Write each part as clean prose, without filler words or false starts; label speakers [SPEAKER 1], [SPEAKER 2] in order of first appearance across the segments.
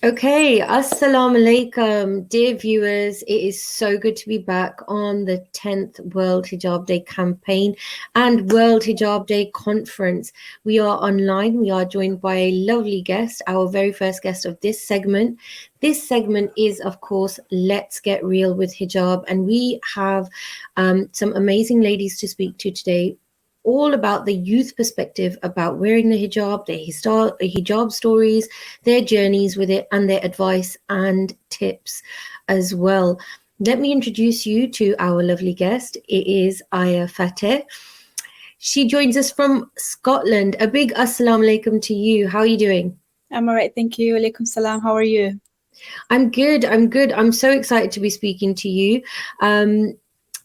[SPEAKER 1] Okay, Assalamu alaikum, dear viewers. It is so good to be back on the 10th World Hijab Day campaign and World Hijab Day Conference. We are online. We are joined by a lovely guest, our very first guest of this segment. This segment is, of course, Let's Get Real with Hijab, and we have some amazing ladies to speak to today, all about the youth perspective about wearing the hijab, their hijab stories, their journeys with it, and their advice and tips as well. Let me introduce you to our lovely guest. It is Aya Fateh. She joins us from Scotland. A big assalamu alaikum to you. How are you doing?
[SPEAKER 2] I'm all right, thank you. Alaikum salam. How are you?
[SPEAKER 1] I'm good. I'm so excited to be speaking to you.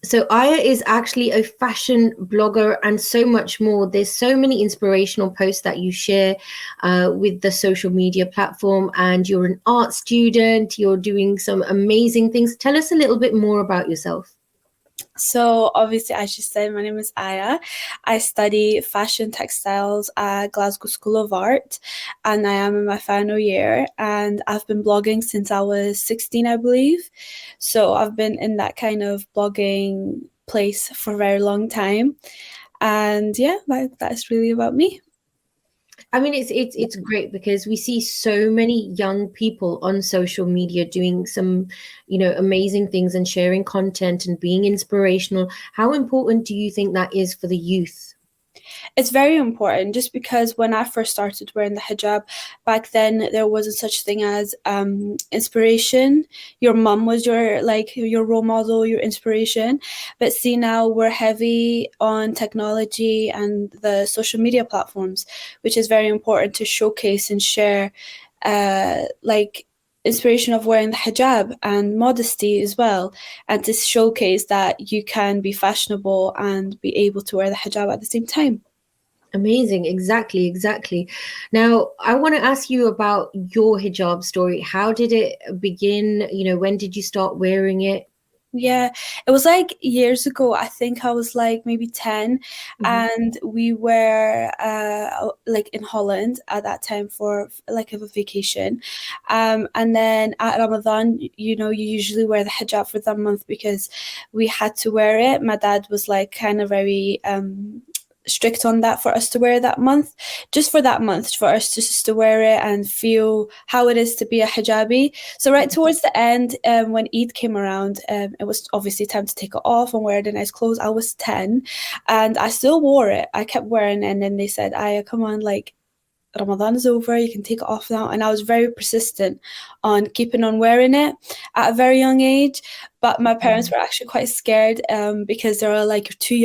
[SPEAKER 1] So Aya is actually a fashion blogger and so much more. There's so many inspirational posts that you share with the social media platform, and you're an art student. You're doing some amazing things. Tell us a little bit more about yourself.
[SPEAKER 2] So obviously, as you said, my name is Aya. I study fashion textiles at Glasgow School of Art, and I am in my final year, and I've been blogging since I was 16, I believe. So I've been in that kind of blogging place for a very long time. And yeah, that's really about me.
[SPEAKER 1] I mean, it's great because we see so many young people on social media doing some, amazing things and sharing content and being inspirational. How important do you think that is for the youth?
[SPEAKER 2] It's very important, just because when I first started wearing the hijab, back then there wasn't such thing as inspiration. Your mum was your role model, your inspiration. But see, now we're heavy on technology and the social media platforms, which is very important to showcase and share inspiration of wearing the hijab and modesty as well, and to showcase that you can be fashionable and be able to wear the hijab at the same time.
[SPEAKER 1] Amazing. Exactly. Now, I want to ask you about your hijab story. How did it begin? When did you start wearing it?
[SPEAKER 2] Yeah, it was like years ago. I think I was like maybe 10, and we were in Holland at that time for like a vacation. And then at Ramadan, you usually wear the hijab for that month because we had to wear it. My dad was like kind of very strict on that, for us to wear that month, just for that month, for us just to wear it and feel how it is to be a hijabi. So right towards the end, when Eid came around, it was obviously time to take it off and wear the nice clothes. I was 10 and I still wore it. I kept wearing it, and then they said, Aya, come on, like, Ramadan is over, you can take it off now. And I was very persistent on keeping on wearing it at a very young age. But my parents were actually quite scared because they were like, you're too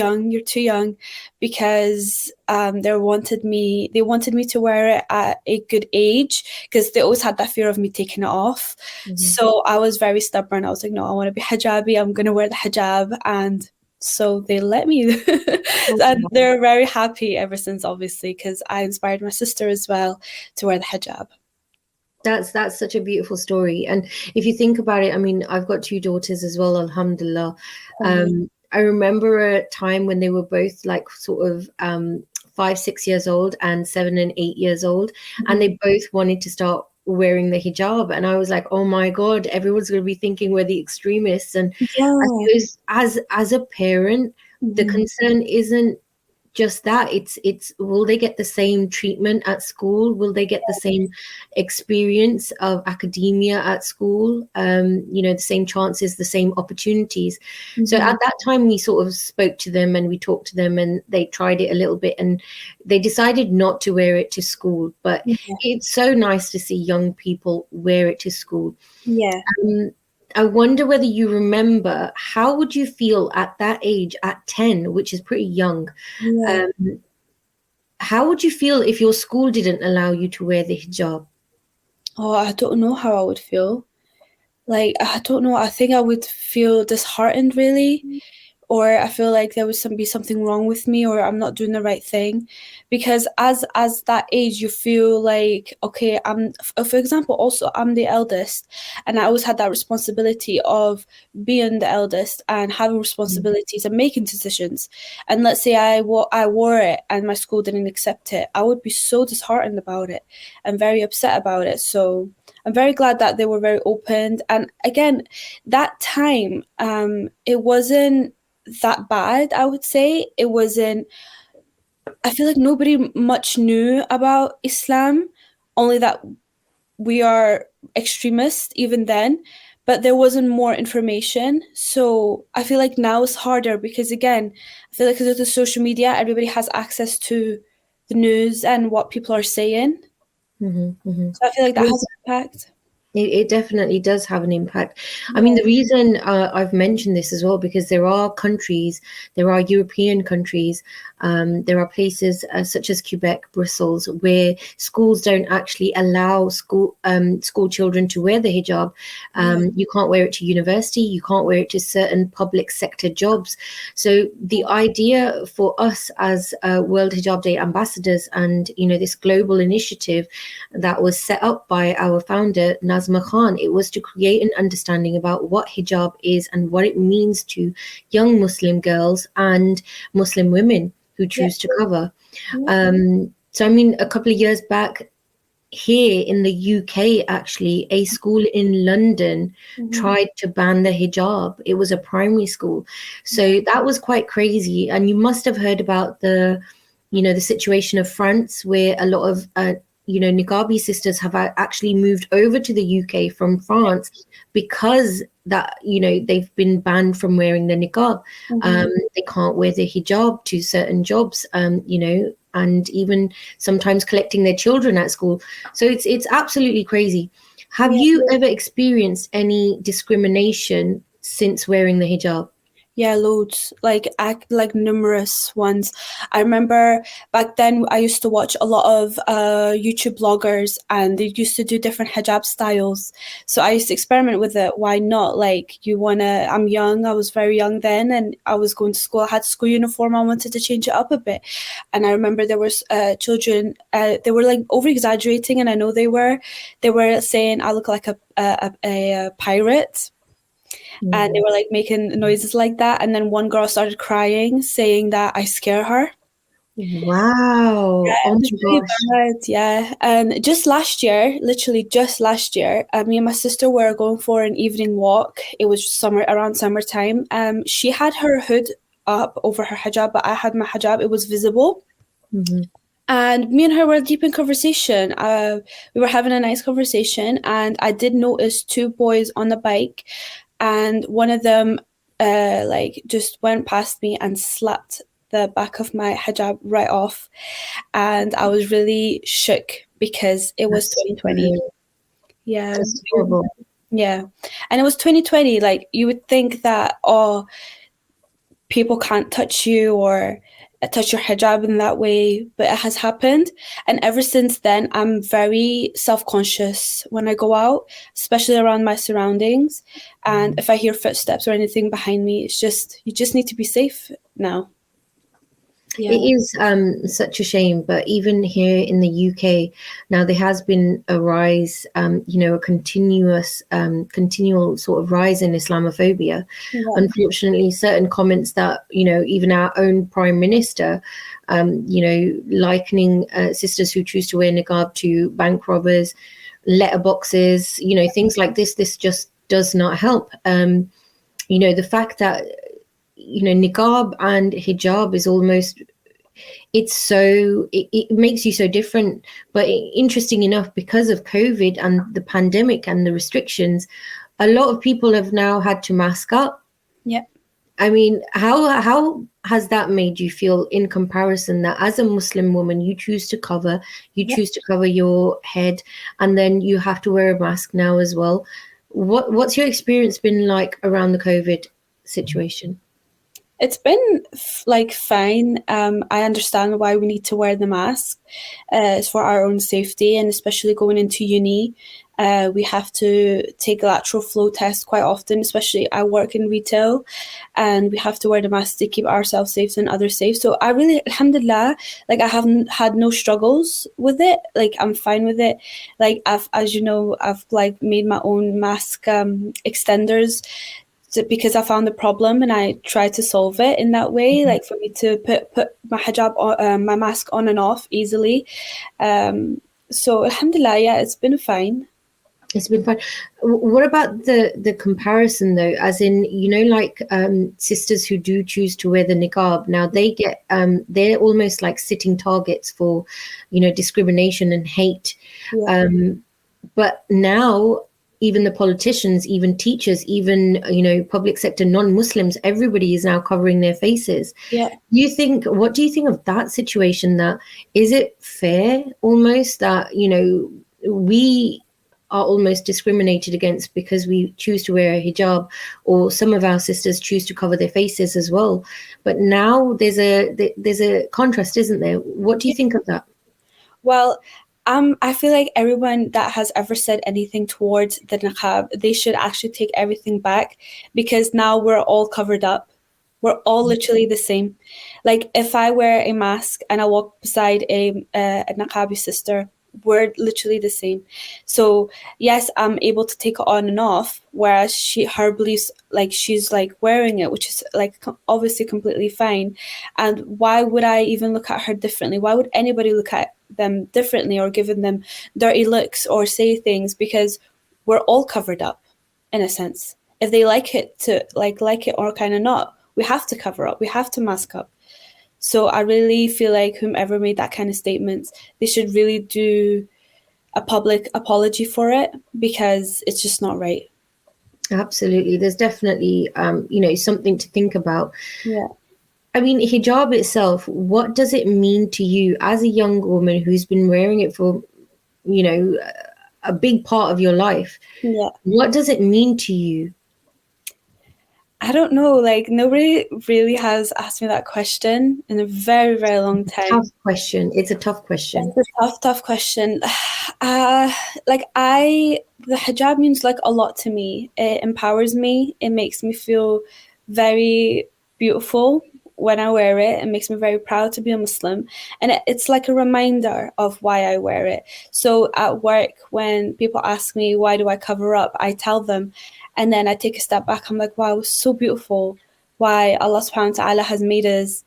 [SPEAKER 2] young, because they wanted me to wear it at a good age, because they always had that fear of me taking it off. So I was very stubborn. I was like, no, I want to be hijabi, I'm going to wear the hijab. And so they let me. And they're very happy ever since, obviously, because I inspired my sister as well to wear the hijab.
[SPEAKER 1] That's such a beautiful story. And if you think about it, I mean, I've got two daughters as well, alhamdulillah. I remember a time when they were both like sort of 5-6 years old and 7 and 8 years old, and they both wanted to start wearing the hijab, and I was like, oh my god, everyone's going to be thinking we're the extremists. And I suppose as a parent, the concern isn't just that, it's will they get the same treatment at school? Will they get the same experience of academia at school? The same chances, the same opportunities. So at that time we sort of spoke to them and we talked to them, and they tried it a little bit and they decided not to wear it to school. But it's so nice to see young people wear it to school. I wonder whether you remember, how would you feel at that age, at 10, which is pretty young? How would you feel if your school didn't allow you to wear the hijab?
[SPEAKER 2] Oh, I don't know how I would feel. Like, I don't know. I think I would feel disheartened, really. Or I feel like there would be something wrong with me, or I'm not doing the right thing. Because as that age, you feel like, okay, for example, also I'm the eldest, and I always had that responsibility of being the eldest and having responsibilities and making decisions. And let's say I wore it and my school didn't accept it, I would be so disheartened about it and very upset about it. So I'm very glad that they were very open. And again, that time, it wasn't that bad, I would say. It wasn't, I feel like nobody much knew about Islam, only that we are extremists even then, but there wasn't more information. So I feel like now it's harder because, again, I feel like because of the social media, everybody has access to the news and what people are saying. So I feel like that has an impact.
[SPEAKER 1] It definitely does have an impact. I mean, the reason I've mentioned this as well, because there are countries, there are European countries, there are places such as Quebec, Brussels, where schools don't actually allow school children to wear the hijab. You can't wear it to university, you can't wear it to certain public sector jobs. So the idea for us as World Hijab Day ambassadors, and this global initiative that was set up by our founder Nazma Khan, it was to create an understanding about what hijab is and what it means to young Muslim girls and Muslim women who choose to cover. So I mean, a couple of years back, here in the UK, actually, a school in London tried to ban the hijab. It was a primary school. So that was quite crazy. And you must have heard about the situation of France, where a lot of niqabi sisters have actually moved over to the UK from France because that they've been banned from wearing the niqab. They can't wear the hijab to certain jobs, and even sometimes collecting their children at school. So it's absolutely crazy. Have you ever experienced any discrimination since wearing the hijab?
[SPEAKER 2] Yeah, loads, like numerous ones. I remember back then I used to watch a lot of YouTube bloggers, and they used to do different hijab styles. So I used to experiment with it. Why not? Like, I'm young, I was very young then, and I was going to school, I had school uniform, I wanted to change it up a bit. And I remember there was children, they were like over exaggerating, and I know they were saying I look like a pirate. And they were like making noises like that. And then one girl started crying, saying that I scare her.
[SPEAKER 1] Wow.
[SPEAKER 2] Yeah,
[SPEAKER 1] Oh
[SPEAKER 2] it was
[SPEAKER 1] my
[SPEAKER 2] really
[SPEAKER 1] gosh.
[SPEAKER 2] bad. Yeah. And just last year, literally just last year, me and my sister were going for an evening walk. It was around summertime. She had her hood up over her hijab, but I had my hijab. It was visible. And me and her were deep in conversation. We were having a nice conversation, and I did notice two boys on the bike, and one of them just went past me and slapped the back of my hijab right off. And I was really shook because it was 2020. Yeah.
[SPEAKER 1] That's horrible.
[SPEAKER 2] Yeah. And it was 2020. Like, you would think that, people can't touch you or touch your hijab in that way, but it has happened. And ever since then, I'm very self-conscious when I go out, especially around my surroundings. And if I hear footsteps or anything behind me, you just need to be safe now. Yeah.
[SPEAKER 1] It is such a shame, but even here in the UK now, there has been a rise, a continual sort of rise in Islamophobia. Unfortunately, certain comments that even our own Prime Minister, likening sisters who choose to wear niqab to bank robbers, letterboxes, things like this. This just does not help. The fact that niqab and hijab is almost, it makes you so different. But interesting enough, because of COVID and the pandemic and the restrictions, a lot of people have now had to mask up.
[SPEAKER 2] Yeah.
[SPEAKER 1] I mean, how has that made you feel in comparison, that as a Muslim woman you choose to cover your head, and then you have to wear a mask now as well? What's your experience been like around the COVID situation?
[SPEAKER 2] It's been fine. I understand why we need to wear the mask. It's for our own safety, and especially going into uni, we have to take lateral flow tests quite often. Especially, I work in retail, and we have to wear the mask to keep ourselves safe and others safe. So I really, alhamdulillah, I haven't had no struggles with it. I'm fine with it. I've made my own mask extenders, because I found the problem and I tried to solve it in that way, for me to put my hijab on, my mask on and off easily. So alhamdulillah, yeah, it's been fine.
[SPEAKER 1] It's been fun. What about the comparison though? As in, like sisters who do choose to wear the niqab now, they get they're almost like sitting targets for, discrimination and hate.
[SPEAKER 2] Yeah.
[SPEAKER 1] But now, even the politicians, even teachers, even public sector non-Muslims, everybody is now covering their faces.
[SPEAKER 2] Yeah.
[SPEAKER 1] What do you think of that situation? That is it fair almost that we are almost discriminated against because we choose to wear a hijab, or some of our sisters choose to cover their faces as well. But now there's a contrast, isn't there? What do you think of that?
[SPEAKER 2] Well, I feel like everyone that has ever said anything towards the niqab, they should actually take everything back, because now we're all covered up. We're all literally the same. Like if I wear a mask and I walk beside a niqabi sister, we're literally the same. So yes, I'm able to take it on and off, whereas her beliefs, like she's like wearing it, which is like obviously completely fine. And why would I even look at her differently? Why would anybody look at them differently or giving them dirty looks or say things? Because we're all covered up in a sense. If they like it to like it or kind of not, we have to cover up. We have to mask up. So I really feel like whomever made that kind of statements, they should really do a public apology for it, because it's just not right.
[SPEAKER 1] Absolutely. There's definitely something to think about.
[SPEAKER 2] Yeah.
[SPEAKER 1] I mean, hijab itself, what does it mean to you as a young woman who's been wearing it for, you know, a big part of your life?
[SPEAKER 2] Yeah.
[SPEAKER 1] What does it mean to you?
[SPEAKER 2] I don't know. Like nobody really has asked me that question in a very, very long
[SPEAKER 1] Tough
[SPEAKER 2] time.
[SPEAKER 1] question. It's a tough question.
[SPEAKER 2] It's a tough, tough question. Like the hijab means like a lot to me. It empowers me. It makes me feel very beautiful when I wear it. It makes me very proud to be a Muslim, and it's like a reminder of why I wear it. So at work, when people ask me why do I cover up, I tell them, and then I take a step back. I'm like, wow, it's so beautiful. Why Allah Subhanahu wa Taala has made us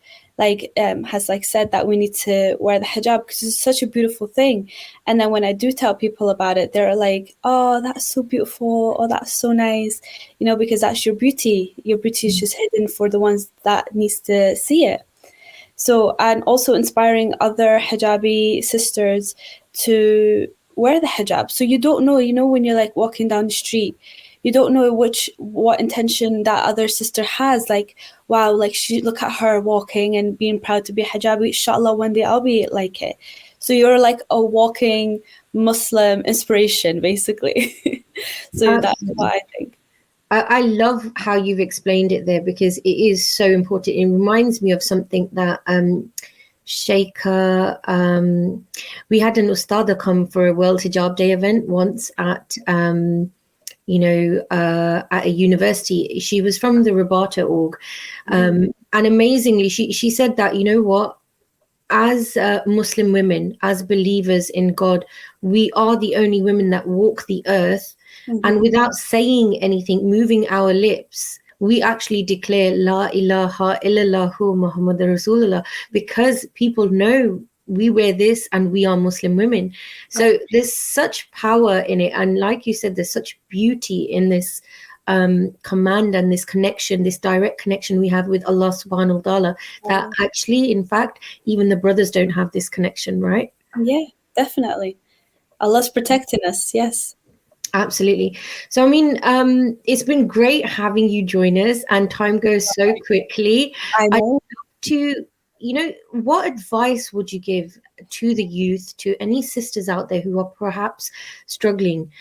[SPEAKER 2] has like said that we need to wear the hijab, because it's such a beautiful thing. And then when I do tell people about it, they're like, oh, that's so beautiful, oh, that's so nice, because that's your beauty. Your beauty is just hidden for the ones that needs to see it. So, and also inspiring other hijabi sisters to wear the hijab. So you don't know, when you're like walking down the street, you don't know what intention that other sister has. Like, wow, like look at her walking and being proud to be a hijabi. Inshallah, one day I'll be like it. So you're like a walking Muslim inspiration, basically. So that's
[SPEAKER 1] Absolutely.
[SPEAKER 2] what I think.
[SPEAKER 1] I love how you've explained it there, because it is so important. It reminds me of something that Sheikha, we had an ustada come for a World Hijab Day event once at at a university. She was from the Rabata org, and amazingly, she said that, what, as Muslim women, as believers in God, we are the only women that walk the earth, and without saying anything, moving our lips, we actually declare La ilaha illallahu Muhammad Rasulullah, because people know we wear this and we are Muslim women. So there's such power in it, and like you said, there's such beauty in this command and this connection, this direct connection we have with Allah subhanahu wa ta'ala, that actually, in fact, even the brothers don't have this connection, right?
[SPEAKER 2] Yeah, definitely. Allah's protecting us. Yes.
[SPEAKER 1] Absolutely. So, I mean, it's been great having you join us, and time goes so quickly.
[SPEAKER 2] I
[SPEAKER 1] I'd
[SPEAKER 2] know.
[SPEAKER 1] love to, what advice would you give to the youth, to any sisters out there who are perhaps struggling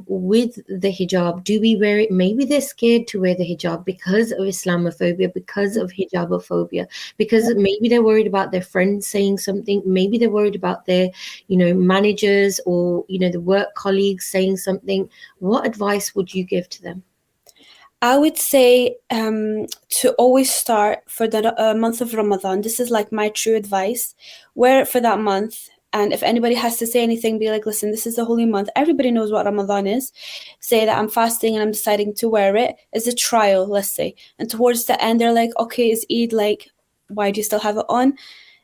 [SPEAKER 1] with the hijab? Do we wear it? Maybe they're scared to wear the hijab because of Islamophobia, because of hijabophobia, because maybe they're worried about their friends saying something. Maybe they're worried about their, managers or, the work colleagues saying something. What advice would you give to them?
[SPEAKER 2] I would say to always start for the month of Ramadan. This is like my true advice. Wear it for that month. And if anybody has to say anything, be like, listen, this is the holy month. Everybody knows what Ramadan is. Say that I'm fasting and I'm deciding to wear it. It's a trial, let's say. And towards the end, they're like, okay, is Eid, like, why do you still have it on?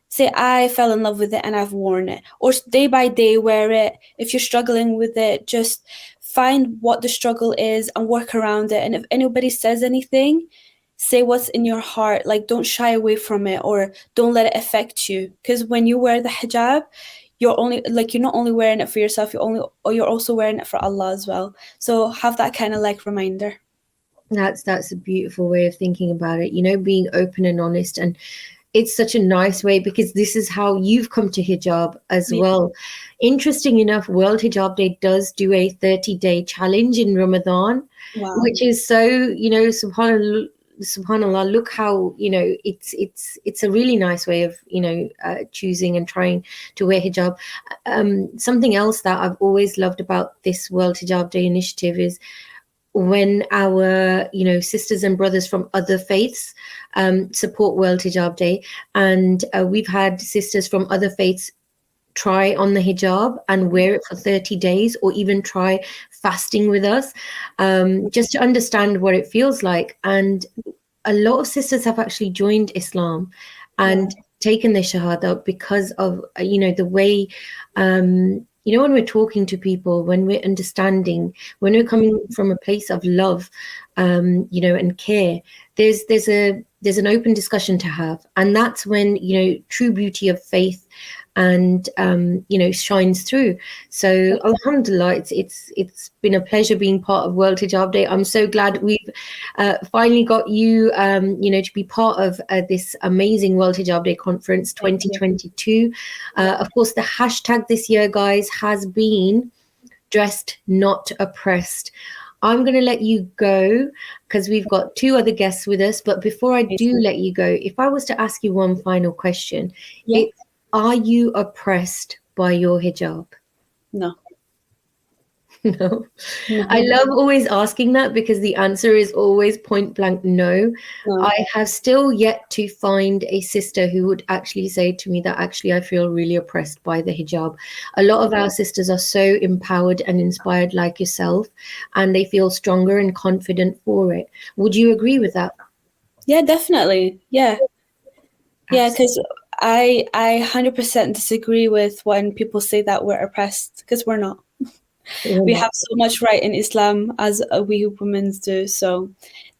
[SPEAKER 2] Say, I fell in love with it and I've worn it. Or day by day, wear it. If you're struggling with it, just find what the struggle is and work around it. And if anybody says anything, say what's in your heart. Like, don't shy away from it, or don't let it affect you. Because when you wear the hijab, you're not only wearing it for yourself, you're also wearing it for Allah as well. So have that kind of like reminder.
[SPEAKER 1] That's a beautiful way of thinking about it, you know, being open and honest. And it's such a nice way, because this is how you've come to hijab as well. Interesting enough, World Hijab Day does do a 30-day challenge in Ramadan.
[SPEAKER 2] Wow.
[SPEAKER 1] Which is so, you know, subhanallah, look how, you know, it's a really nice way of, you know, choosing and trying to wear hijab. Something else that I've always loved about this World Hijab Day initiative is when our, you know, sisters and brothers from other faiths support World Hijab Day. And we've had sisters from other faiths try on the hijab and wear it for 30 days, or even try fasting with us, just to understand what it feels like. And a lot of sisters have actually joined Islam and taken their shahada because of, you know, the way, you know, when we're talking to people, when we're understanding, when we're coming from a place of love, you know, and care, there's an open discussion to have. And that's when, you know, true beauty of faith and you know, shines through. So alhamdulillah, it's been a pleasure being part of World Hijab Day. I'm so glad we've finally got you, you know, to be part of this amazing World Hijab Day Conference 2022. Of course, the hashtag this year, guys, has been dressed not oppressed. I'm going to let you go because we've got two other guests with us. But before I do let you go, if I was to ask you one final question, it's, are you oppressed by your hijab?
[SPEAKER 2] No.
[SPEAKER 1] No. I love always asking that, because the answer is always point blank no. I have still yet to find a sister who would actually say to me that actually I feel really oppressed by the hijab. A lot of our sisters are so empowered and inspired like yourself, and they feel stronger and confident for it. Would you agree with that?
[SPEAKER 2] Yeah, definitely. Yeah. Yeah, because I 100% disagree with when people say that we're oppressed, because we're not. We have so much right in Islam as we women do, so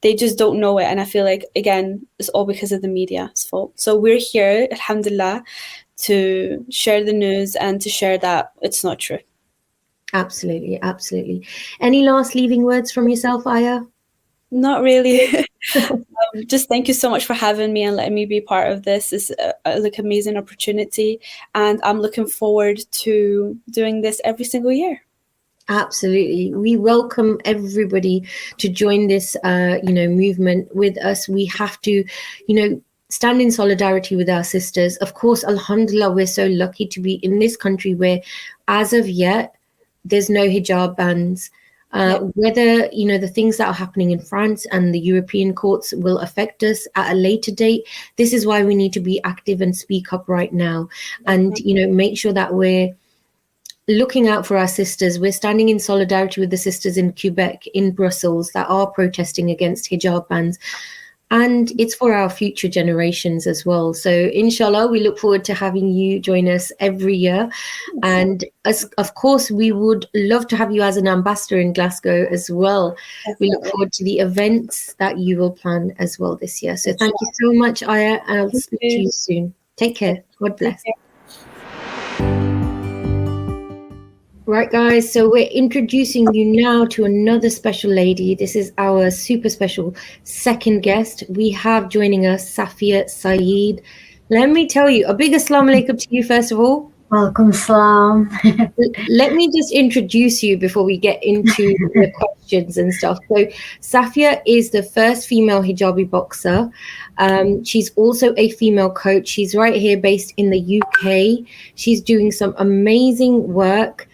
[SPEAKER 2] they just don't know it. And I feel like, again, it's all because of the media's fault. So we're here, alhamdulillah, to share the news and to share that it's not true.
[SPEAKER 1] Absolutely, absolutely. Any last leaving words from yourself, Aya?
[SPEAKER 2] Not really. Just thank you so much for having me and letting me be part of this. It's like amazing opportunity, and I'm looking forward to doing this every single year.
[SPEAKER 1] Absolutely. We welcome everybody to join this, you know, movement with us. We have to, you know, stand in solidarity with our sisters. Of course, alhamdulillah, we're so lucky to be in this country where, as of yet, there's no hijab bans. Whether, you know, the things that are happening in France and the European courts will affect us at a later date, this is why we need to be active and speak up right now, and, you know, make sure that we're looking out for our sisters. We're standing in solidarity with the sisters in Quebec, in Brussels, that are protesting against hijab bans. And it's for our future generations as well. So inshallah, we look forward to having you join us every year. And of course, we would love to have you as an ambassador in Glasgow as well. We look forward to the events that you will plan as well this year. So thank you so much, Aya, and I'll speak to you soon. Take care. God bless. Right, guys, so we're introducing you now to another special lady. This is our super special second guest. We have joining us Safia Saeed. Let me tell you, a big assalamu alaikum to you, first of all.
[SPEAKER 3] Welcome, salam.
[SPEAKER 1] Let me just introduce you before we get into the questions and stuff. So Safia is the first female hijabi boxer. She's also a female coach. She's right here based in the UK. She's doing some amazing work.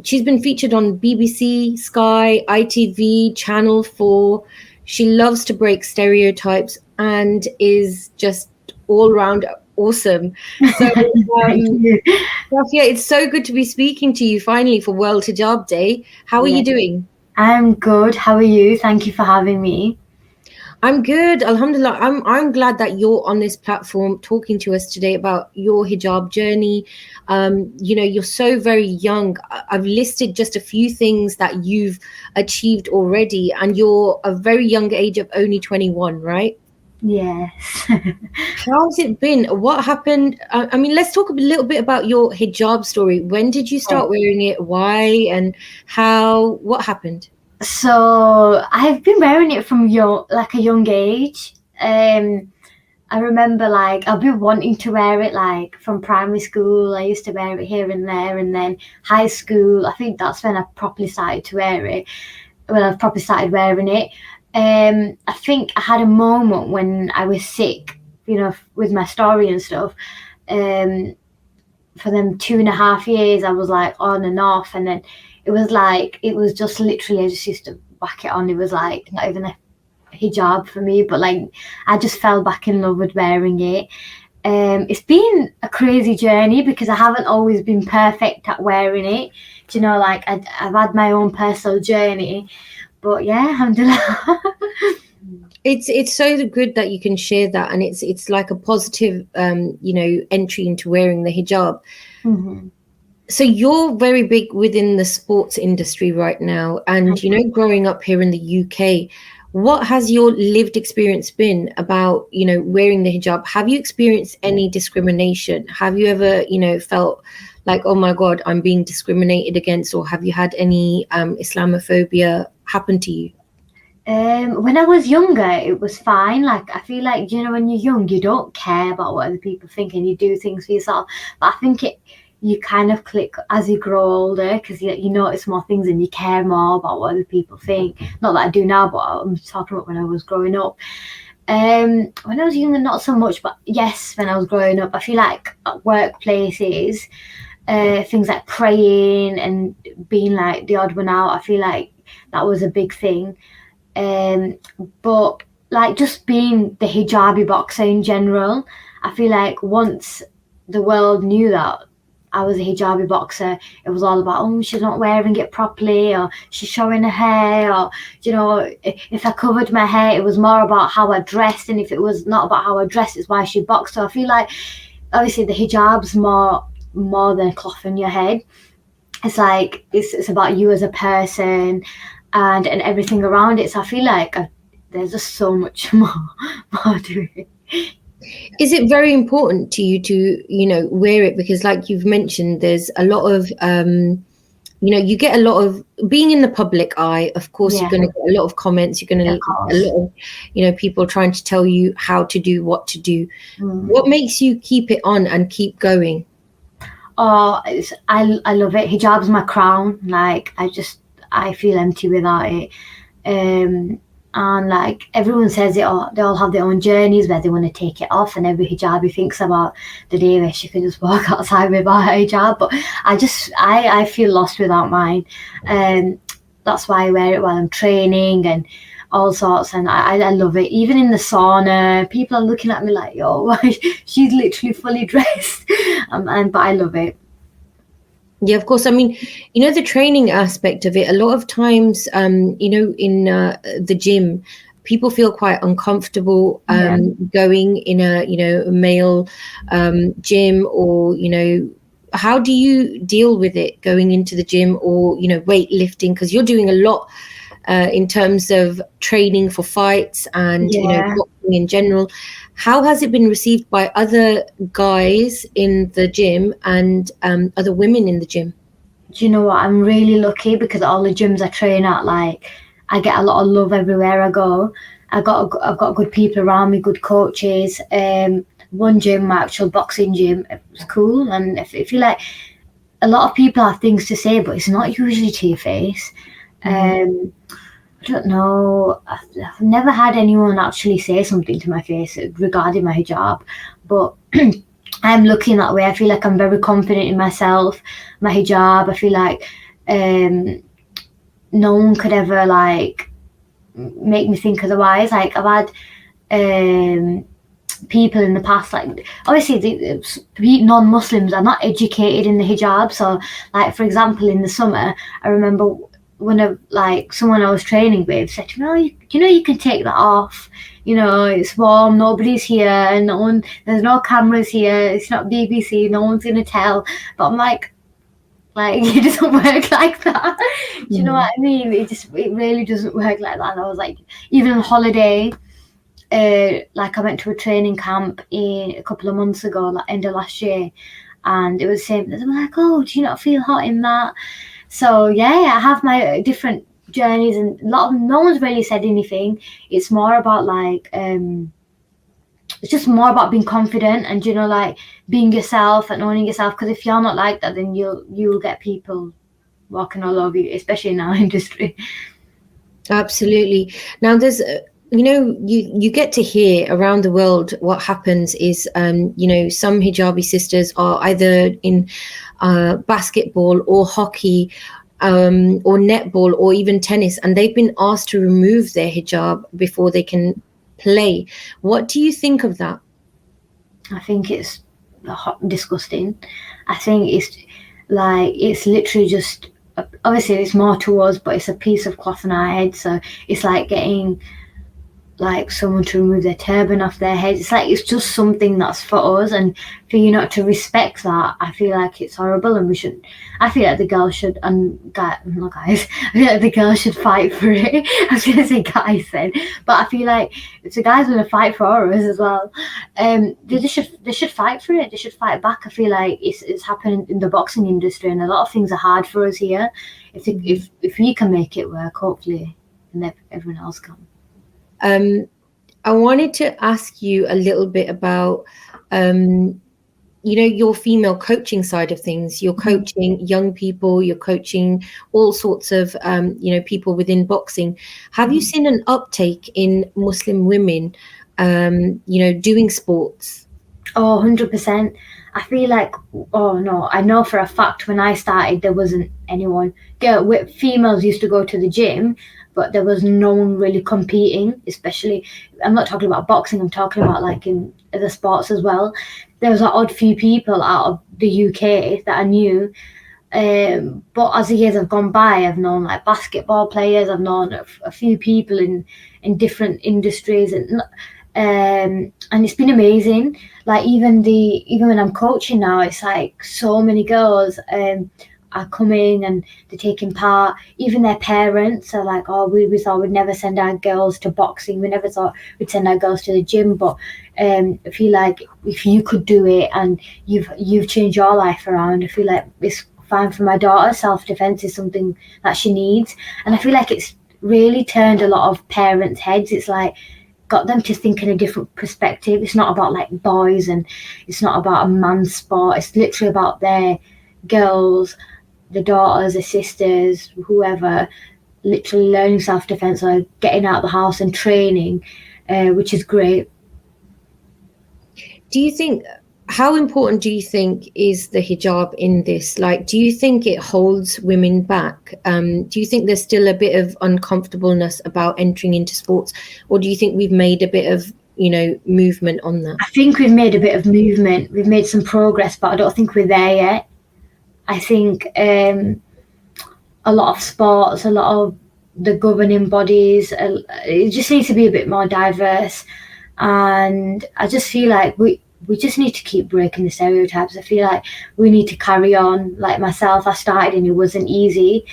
[SPEAKER 1] She's been featured on BBC, Sky, ITV, Channel 4. She loves to break stereotypes and is just all round awesome. So, Safia, it's so good to be speaking to you finally for World Hijab Day. How are you doing?
[SPEAKER 3] I'm good. How are you? Thank you for having me.
[SPEAKER 1] I'm good, Alhamdulillah. I'm glad that you're on this platform talking to us today about your hijab journey. You're so very young. I've listed just a few things that you've achieved already, and you're a very young age of only 21, right?
[SPEAKER 3] Yes.
[SPEAKER 1] How's it been? What happened? I mean, let's talk a little bit about your hijab story. When did you start wearing it? Why and how? What happened?
[SPEAKER 3] So I've been wearing it from a young age. I remember I've been wanting to wear it from primary school. I used to wear it here and there, and then high school. I think that's when I properly started to wear it. When I properly started wearing it. I think I had a moment when I was sick, with my story and stuff. For them 2.5 years, I was on and off, and then it was just literally I just used to whack it on. It was not even a hijab for me, but I just fell back in love with wearing it. It's been a crazy journey because I haven't always been perfect at wearing it. I've had my own personal journey, but yeah, alhamdulillah.
[SPEAKER 1] It's so good that you can share that, and it's like a positive entry into wearing the hijab.
[SPEAKER 3] Mm-hmm.
[SPEAKER 1] So you're very big within the sports industry right now, and growing up here in the UK, what has your lived experience been about wearing the hijab? Have you experienced any discrimination? Have you ever felt like, oh my God, I'm being discriminated against, or have you had any Islamophobia happen to you?
[SPEAKER 3] When I was younger, it was fine. I feel like, when you're young, you don't care about what other people think and you do things for yourself. But I think you kind of click as you grow older because you notice more things and you care more about what other people think. Not that I do now, but I'm talking about when I was growing up. When I was younger, not so much, but yes, when I was growing up, I feel like at workplaces, things like praying and being the odd one out, I feel like that was a big thing. But just being the hijabi boxer in general, I feel like once the world knew that I was a hijabi boxer, it was all about, oh, she's not wearing it properly, or she's showing her hair, or if I covered my hair, it was more about how I dressed, and if it was not about how I dressed, it's why she boxed. So I feel like obviously the hijab's more than a cloth on your head. It's it's about you as a person and everything around it. So I feel like there's just so much more to it.
[SPEAKER 1] Is it very important to you to wear it? Because like you've mentioned, there's a lot of you get a lot of being in the public eye. Of course,
[SPEAKER 3] Yeah.
[SPEAKER 1] You're going to get a lot of comments. You're going to get a lot of people trying to tell you how to do, what to do. What makes you keep it on and keep going?
[SPEAKER 3] Oh, I love it. Hijab's my crown. I feel empty without it. And everyone says it all, they all have their own journeys where they want to take it off, and every hijabi thinks about the day where she can just walk outside without her hijab. But I feel lost without mine. That's why I wear it while I'm training and all sorts, and I love it. Even in the sauna, people are looking at me like, yo, why? She's literally fully dressed. But I love it.
[SPEAKER 1] Yeah, of course. I mean, the training aspect of it, a lot of times, in the gym, people feel quite uncomfortable going in a male gym, or, how do you deal with it going into the gym, or, weightlifting? Because you're doing a lot in terms of training for fights and, boxing in general. How has it been received by other guys in the gym and other women in the gym?
[SPEAKER 3] Do you know what? I'm really lucky because all the gyms I train at, I get a lot of love everywhere I go. I've got good people around me, good coaches. One gym, my actual boxing gym, it was cool. And I feel like a lot of people have things to say, but it's not usually to your face. I don't know. I've never had anyone actually say something to my face regarding my hijab, but I'm lucky in that way. I feel like I'm very confident in myself, my hijab. I feel like no one could ever make me think otherwise. I've had people in the past, obviously the non-Muslims are not educated in the hijab. So for example, in the summer, I remember one of like someone I was training with said to me, "Oh, you can take that off. It's warm. Nobody's here. There's no cameras here. It's not BBC. No one's gonna tell." But I'm like it doesn't work like that. Do you know what I mean? It really doesn't work like that. And I was like, even on holiday, like I went to a training camp a couple of months ago, like end of last year, and it was the same. I'm like, "Oh, do you not feel hot in that?" So yeah, I have my different journeys, and no one's really said anything. It's more about like it's just more about being confident and like being yourself and owning yourself, because if you're not like that, then you'll get people walking all over you, especially in our industry.
[SPEAKER 1] Absolutely. Now there's you get to hear around the world what happens is some hijabi sisters are either in basketball or hockey or netball or even tennis, and they've been asked to remove their hijab before they can play. What do you think of that?
[SPEAKER 3] I think it's disgusting. I think it's literally just, obviously it's more to us, but it's a piece of cloth on our head. So it's like getting like someone to remove their turban off their head. It's like it's just something that's for us, and for you not to respect that, I feel like it's horrible, and we should. I feel like the girls should, not guys. I feel like the girls should fight for it. I was gonna say guys then, but I feel like if the guys want to fight for us as well, they should fight for it. They should fight back. I feel like it's happening in the boxing industry, and a lot of things are hard for us here. If we can make it work, hopefully, and everyone else can.
[SPEAKER 1] I wanted to ask you a little bit about, your female coaching side of things. You're coaching young people, you're coaching all sorts of, people within boxing. Have you seen an uptake in Muslim women, doing sports?
[SPEAKER 3] Oh, 100%. I feel like, I know for a fact when I started, there wasn't anyone. Females used to go to the gym, but there was no one really competing, especially, I'm not talking about boxing, I'm talking about like in other sports as well. There was an odd few people out of the UK that I knew. But as the years have gone by, I've known like basketball players, I've known a few people in different industries, and it's been amazing. Like even when I'm coaching now, it's like so many girls are coming and they're taking part. Even their parents are like, "Oh, we thought we'd never send our girls to boxing. We never thought we'd send our girls to the gym." But I feel like if you could do it and you've changed your life around, I feel like it's fine for my daughter. Self-defense is something that she needs, and I feel like it's really turned a lot of parents' heads. It's like got them to think in a different perspective. It's not about like boys, and it's not about a man's sport. It's literally about their girls, the daughters, the sisters, whoever, literally learning self-defense or getting out of the house and training, which is great.
[SPEAKER 1] How important do you think is the hijab in this? Like, do you think it holds women back? Do you think there's still a bit of uncomfortableness about entering into sports, or do you think we've made a bit of movement on that?
[SPEAKER 3] I think we've made a bit of movement. We've made some progress, but I don't think we're there yet. I think a lot of sports, a lot of the governing bodies, it just needs to be a bit more diverse. And I just feel like we just need to keep breaking the stereotypes. I feel like we need to carry on. Like myself, I started and it wasn't easy.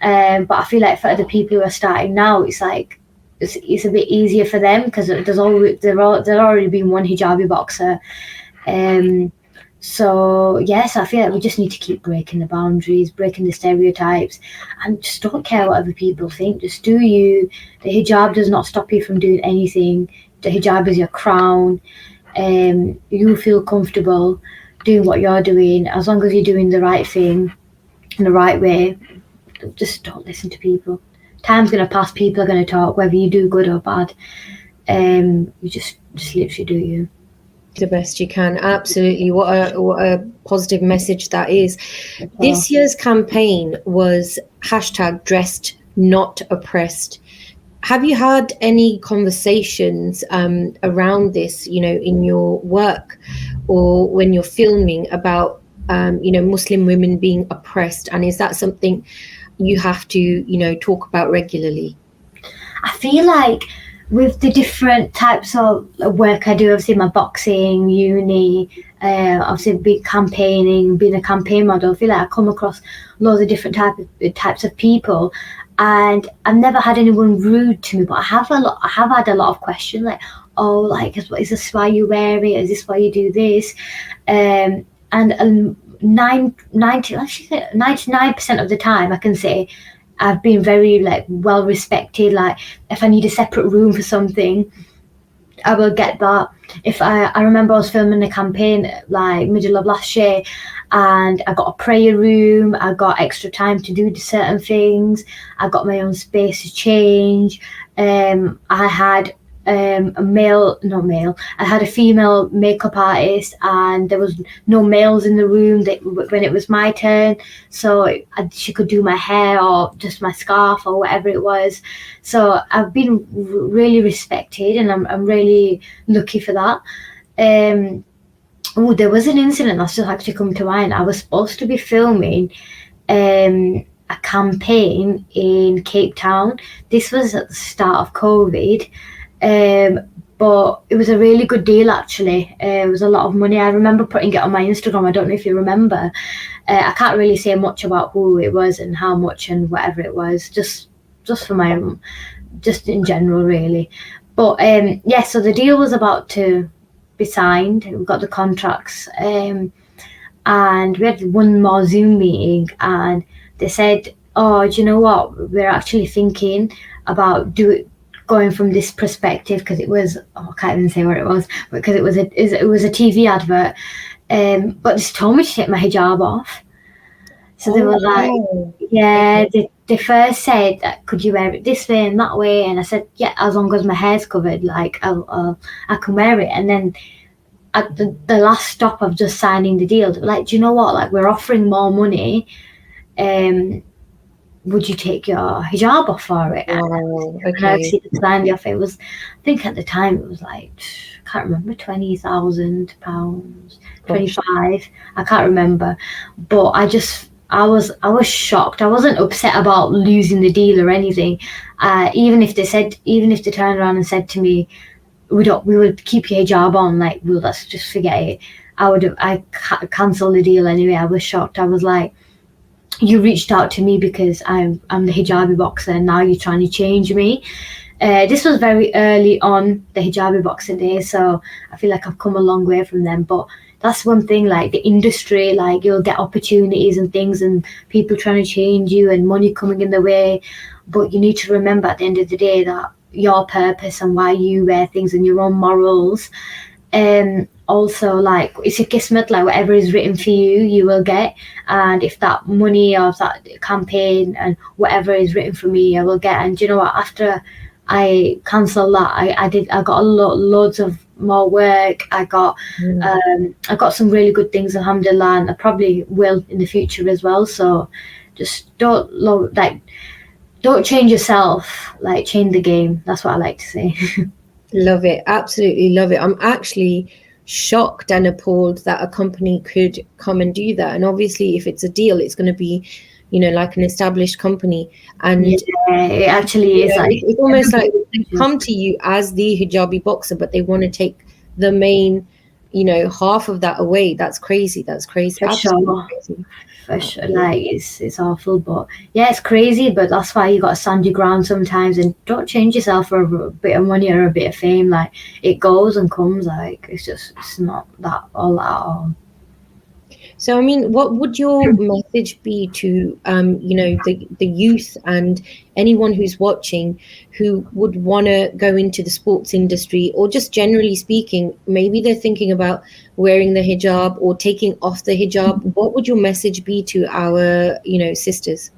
[SPEAKER 3] But I feel like for other people who are starting now, it's like it's a bit easier for them because there's already been one hijabi boxer. So yes, I feel like we just need to keep breaking the boundaries, breaking the stereotypes, and just don't care what other people think. Just do you. The hijab does not stop you from doing anything. The hijab is your crown. You feel comfortable doing what you're doing as long as you're doing the right thing in the right way. Just don't listen to people. Time's going to pass. People are going to talk, whether you do good or bad. You just literally do you.
[SPEAKER 1] The best you can. Absolutely. What a positive message that is. This year's campaign was #dressed not oppressed. Have you had any conversations around this, in your work or when you're filming about, Muslim women being oppressed? And is that something you have to, you know, talk about regularly?
[SPEAKER 3] I feel like with the different types of work I do, obviously my boxing, uni, obviously big campaigning, being a campaign model, I feel like I come across loads of different types of people, and I've never had anyone rude to me, but I have had a lot of questions like, oh, like, is this why you wear it? Is this why you do this? And 99% of the time I can say I've been very like well respected. Like if I need a separate room for something, I will get that. If I remember I was filming a campaign like middle of last year, and I got a prayer room, I got extra time to do certain things, I got my own space to change. I had I had a female makeup artist, and there was no males in the room when it was my turn, so she could do my hair or just my scarf or whatever it was. So I've been really respected, and I'm really lucky for that. There was an incident that's just actually come to mind. I was supposed to be filming a campaign in Cape Town. This was at the start of COVID. But it was a really good deal, actually. It was a lot of money. I remember putting it on my Instagram. I don't know if you remember. I can't really say much about who it was and how much and whatever it was, just for my own, just in general, really. But so the deal was about to be signed. We got the contracts, and we had one more Zoom meeting, and they said, oh, do you know what? We're actually thinking about going from this perspective, because it was, I can't even say what it was, because it was a TV advert, but they told me to take my hijab off. So they were like, yeah, they first said, could you wear it this way and that way? And I said, yeah, as long as my hair's covered, like I can wear it. And then at the last stop of just signing the deal, they were like, do you know what? Like, we're offering more money. Would you take your hijab off for it?
[SPEAKER 1] Wow, okay.
[SPEAKER 3] And I actually signed the offer. It was, I think at the time it was like, I can't remember, £20,000, 25. I can't remember. But I was shocked. I wasn't upset about losing the deal or anything. Even if they turned around and said to me, we would keep your hijab on, like, well, let's just forget it, I cancelled the deal anyway. I was shocked. I was like, you reached out to me because I'm the hijabi boxer, and now you're trying to change me. This was very early on the hijabi boxer days, so I feel like I've come a long way from them. But that's one thing, like the industry, like you'll get opportunities and things and people trying to change you and money coming in the way, but you need to remember at the end of the day that your purpose and why you wear things and your own morals. Also, like, it's a kismet, like whatever is written for you, you will get. And if that money or that campaign and whatever is written for me, I will get. And you know what, after I cancelled that, I got loads of more work. I got some really good things, alhamdulillah, and I probably will in the future as well. So just don't change yourself, like change the game. That's what I like to say.
[SPEAKER 1] Love it, absolutely love it. I'm actually shocked and appalled that a company could come and do that. And obviously, if it's a deal, it's going to be, you know, like an established company. And
[SPEAKER 3] yeah, it actually is. Like,
[SPEAKER 1] it's almost like they come to you as the hijabi boxer, but they want to take the main, you know, half of that away. That's crazy. That's crazy.
[SPEAKER 3] For sure. Crazy. For sure. Like, it's awful, but yeah, it's crazy. But that's why you got to stand your ground sometimes, and don't change yourself for a bit of money or a bit of fame. Like, it goes and comes. Like, it's not that all at all.
[SPEAKER 1] So, I mean, what would your message be to, you know, the youth and anyone who's watching who would want to go into the sports industry, or just generally speaking, maybe they're thinking about wearing the hijab or taking off the hijab? What would your message be to our, you know, sisters?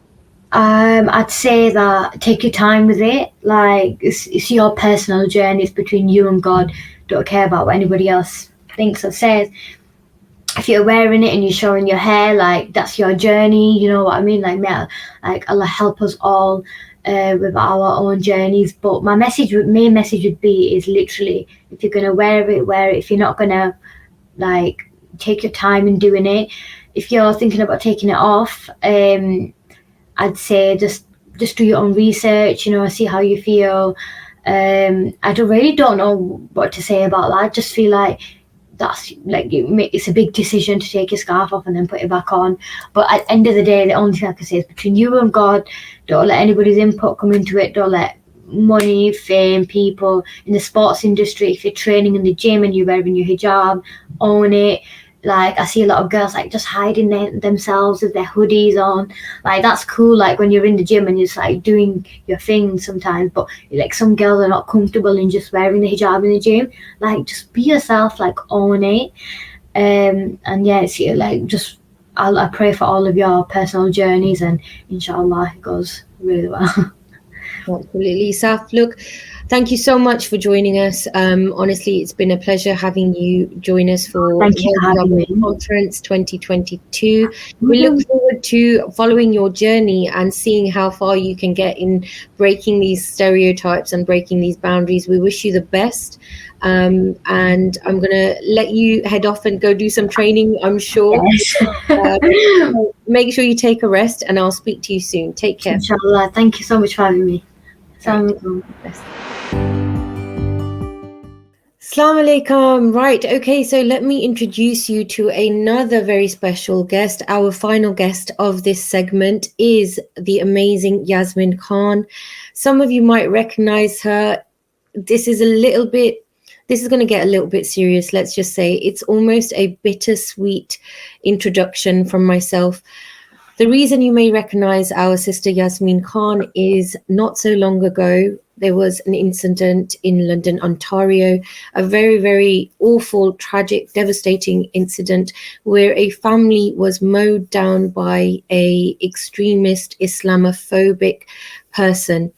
[SPEAKER 3] I'd say that take your time with it. Like, it's your personal journey. It's between you and God. Don't care about what anybody else thinks or says. If you're wearing it and you're showing your hair, like, that's your journey, you know what I mean? Like Allah help us all with our own journeys. But my main message would be is literally, if you're gonna wear it, wear it. If you're not gonna, like, take your time in doing it. If you're thinking about taking it off, I'd say just do your own research, see how you feel. I don't know what to say about that. I just feel like that's like it's a big decision to take your scarf off and then put it back on. But at the end of the day, the only thing I can say is between you and God. Don't let anybody's input come into it. Don't let money, fame, people in the sports industry. If you're training in the gym and you're wearing your hijab, own it. Like, I see a lot of girls like just hiding themselves with their hoodies on. Like, that's cool, like when you're in the gym and you're just like doing your thing sometimes, but like some girls are not comfortable in just wearing the hijab in the gym. Like, just be yourself, like own it. And yeah, it's like just I pray for all of your personal journeys, and inshallah it goes really well.
[SPEAKER 1] Absolutely. Saf, look, thank you so much for joining us. Honestly, it's been a pleasure having you join us for
[SPEAKER 3] Thank you for having me.
[SPEAKER 1] Conference 2022. We look forward to following your journey and seeing how far you can get in breaking these stereotypes and breaking these boundaries. We wish you the best. And I'm going to let you head off and go do some training, I'm sure.
[SPEAKER 3] Yes.
[SPEAKER 1] Make sure you take a rest, and I'll speak to you soon. Take care.
[SPEAKER 3] Inshallah. Thank you so much for having me.
[SPEAKER 1] Assalamu alaikum. Right, okay, so let me introduce you to another very special guest. Our final guest of this segment is the amazing Yasmin Khan. Some of you might recognize her. This is going to get a little bit serious, let's just say. It's almost a bittersweet introduction from myself. The reason you may recognize our sister Yasmin Khan is not so long ago, there was an incident in London, Ontario, a very, very awful, tragic, devastating incident where a family was mowed down by an extremist Islamophobic person.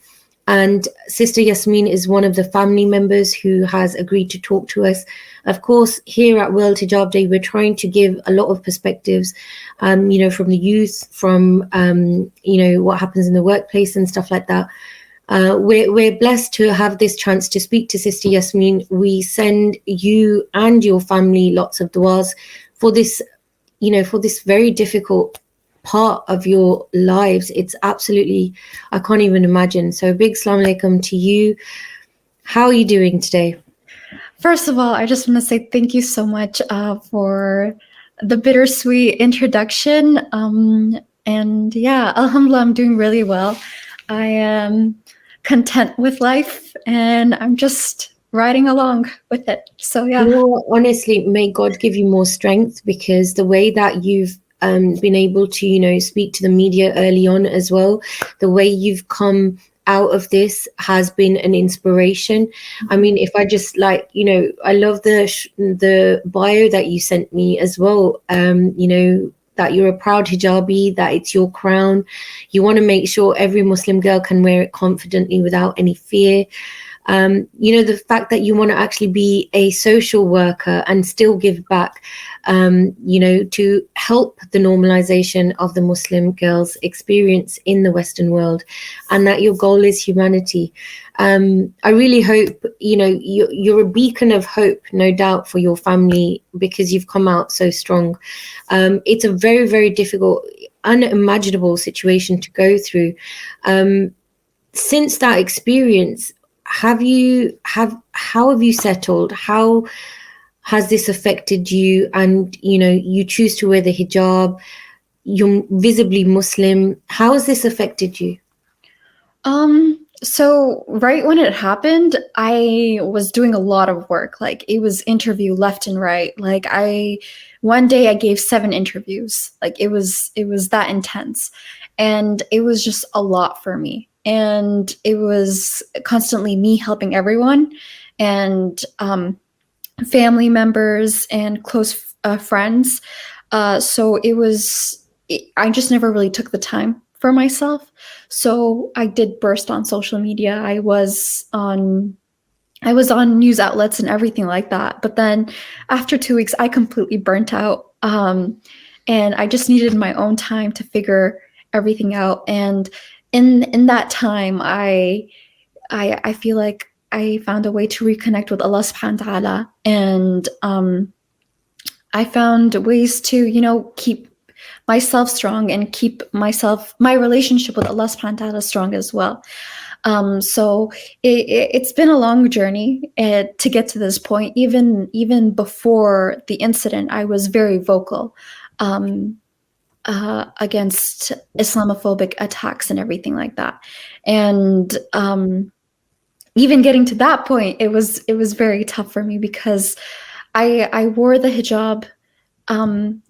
[SPEAKER 1] And Sister Yasmin is one of the family members who has agreed to talk to us. Of course, here at World Hijab Day, we're trying to give a lot of perspectives, from the youth, from, what happens in the workplace and stuff like that. We're blessed to have this chance to speak to Sister Yasmin. We send you and your family lots of du'as for this, for this very difficult part of your lives. It's absolutely, I can't even imagine. So big salam alaikum to you. How are you doing today?
[SPEAKER 4] First of all, I just want to say thank you so much for the bittersweet introduction. And yeah, alhamdulillah, I'm doing really well. I am content with life and I'm just riding along with it. So yeah.
[SPEAKER 1] Honestly, may God give you more strength, because the way that you've been able to, speak to the media early on as well, the way you've come out of this has been an inspiration. I mean, if I just I love the bio that you sent me as well, that you're a proud hijabi, that it's your crown. You want to make sure every Muslim girl can wear it confidently without any fear. The fact that you want to actually be a social worker and still give back, to help the normalization of the Muslim girls' experience in the Western world, and that your goal is humanity. I really hope, you're a beacon of hope, no doubt, for your family, because you've come out so strong. It's a very, very difficult, unimaginable situation to go through. Since that experience, how have you settled? How has this affected you? And you choose to wear the hijab, you're visibly Muslim. How has this affected you?
[SPEAKER 4] So right when it happened, I was doing a lot of work. Like, it was interview left and right. Like, one day I gave 7 interviews. Like, it was that intense, and it was just a lot for me. And it was constantly me helping everyone, and family members and close friends. So I just never really took the time for myself. So I did burst on social media. I was on news outlets and everything like that. But then after 2 weeks, I completely burnt out. And I just needed my own time to figure everything out. And in that time, I feel like I found a way to reconnect with Allah subhanahu wa ta'ala. And I found ways to, keep myself strong and keep my relationship with Allah subhanahu wa ta'ala strong as well. So it's been a long journey to get to this point. Even before the incident, I was very vocal against Islamophobic attacks and everything like that. And even getting to that point, it was very tough for me because I wore the hijab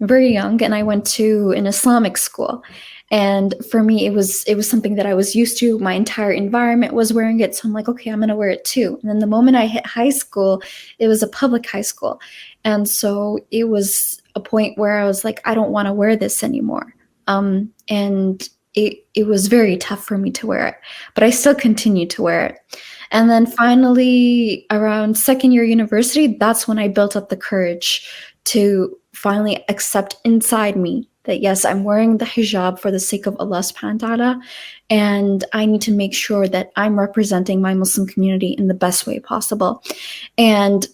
[SPEAKER 4] very young, and I went to an Islamic school. And for me, it was something that I was used to. My entire environment was wearing it. So I'm like, okay, I'm going to wear it too. And then the moment I hit high school, it was a public high school. And so it was a point where I was like, I don't want to wear this anymore. And it was very tough for me to wear it, but I still continued to wear it. And then finally, around second year university, that's when I built up the courage to finally accept inside me that yes, I'm wearing the hijab for the sake of Allah subhanahu wa ta'ala, and I need to make sure that I'm representing my Muslim community in the best way possible. And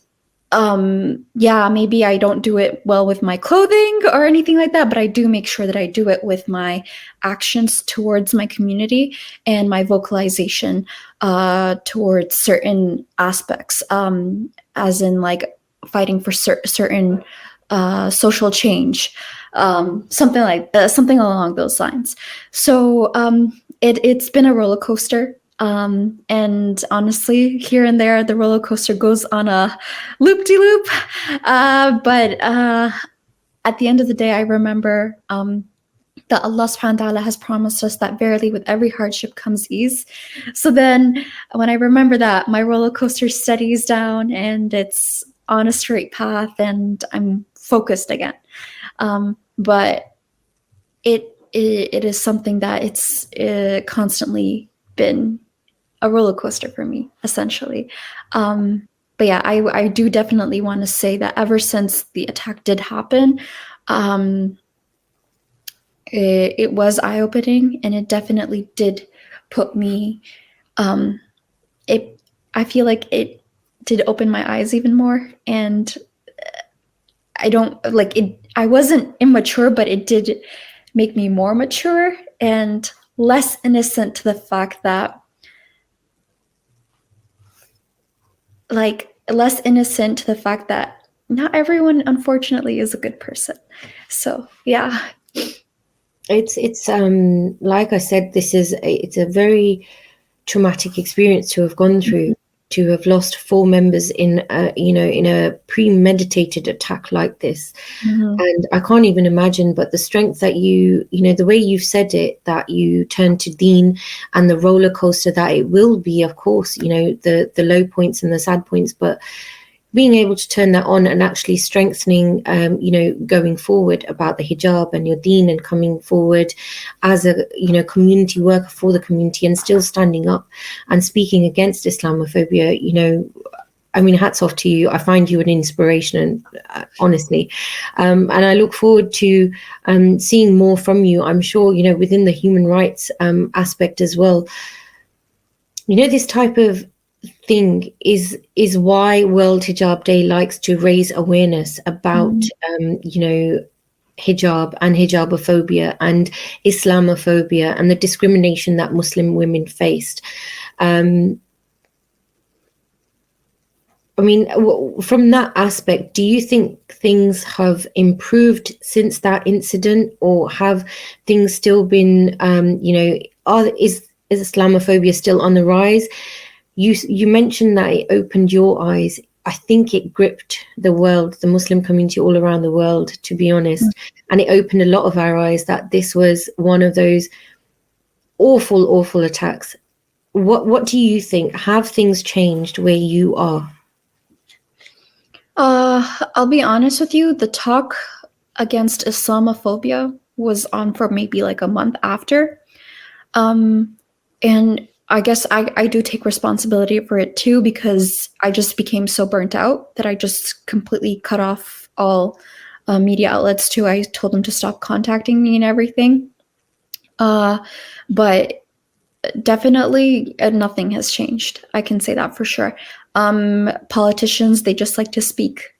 [SPEAKER 4] yeah, maybe I don't do it well with my clothing or anything like that, but I do make sure that I do it with my actions towards my community and my vocalization towards certain aspects, as in like fighting for certain social change, something along those lines. So it's been a roller coaster. And honestly, here and there, the roller coaster goes on a loop-de-loop. But at the end of the day, I remember that Allah subhanahu wa ta'ala has promised us that verily with every hardship comes ease. So then when I remember that, my roller coaster steadies down and it's on a straight path and I'm focused again. But it is something that it's constantly been a roller coaster for me, essentially. But yeah, I do definitely want to say that ever since the attack did happen, it was eye-opening, and it definitely did put me, I feel like it did open my eyes even more. And I don't like it. I wasn't immature, but it did make me more mature and less innocent to the fact that, not everyone, unfortunately, is a good person. So yeah.
[SPEAKER 1] It's like I said, it's a very traumatic experience to have gone through, to have lost 4 members in a premeditated attack like this. Mm-hmm. And I can't even imagine, but the strength that the way you've said it, that you turn to deen, and the roller coaster that it will be, of course, the low points and the sad points, but being able to turn that on and actually strengthening, going forward about the hijab and your deen, and coming forward as a, community worker for the community, and still standing up and speaking against Islamophobia, hats off to you. I find you an inspiration, honestly. And I look forward to seeing more from you. I'm sure, within the human rights aspect as well. This type of thing is why World Hijab Day likes to raise awareness about hijab and hijabophobia and Islamophobia and the discrimination that Muslim women faced. From that aspect, do you think things have improved since that incident, or have things still been is Islamophobia still on the rise? You mentioned that it opened your eyes. I think it gripped the world, the Muslim community all around the world, to be honest. And it opened a lot of our eyes that this was one of those awful, awful attacks. What do you think? Have things changed where you are?
[SPEAKER 4] I'll be honest with you. The talk against Islamophobia was on for maybe like a month after. And I guess I do take responsibility for it too, because I just became so burnt out that I just completely cut off all media outlets too. I told them to stop contacting me and everything. But definitely nothing has changed. I can say that for sure. Politicians, they just like to speak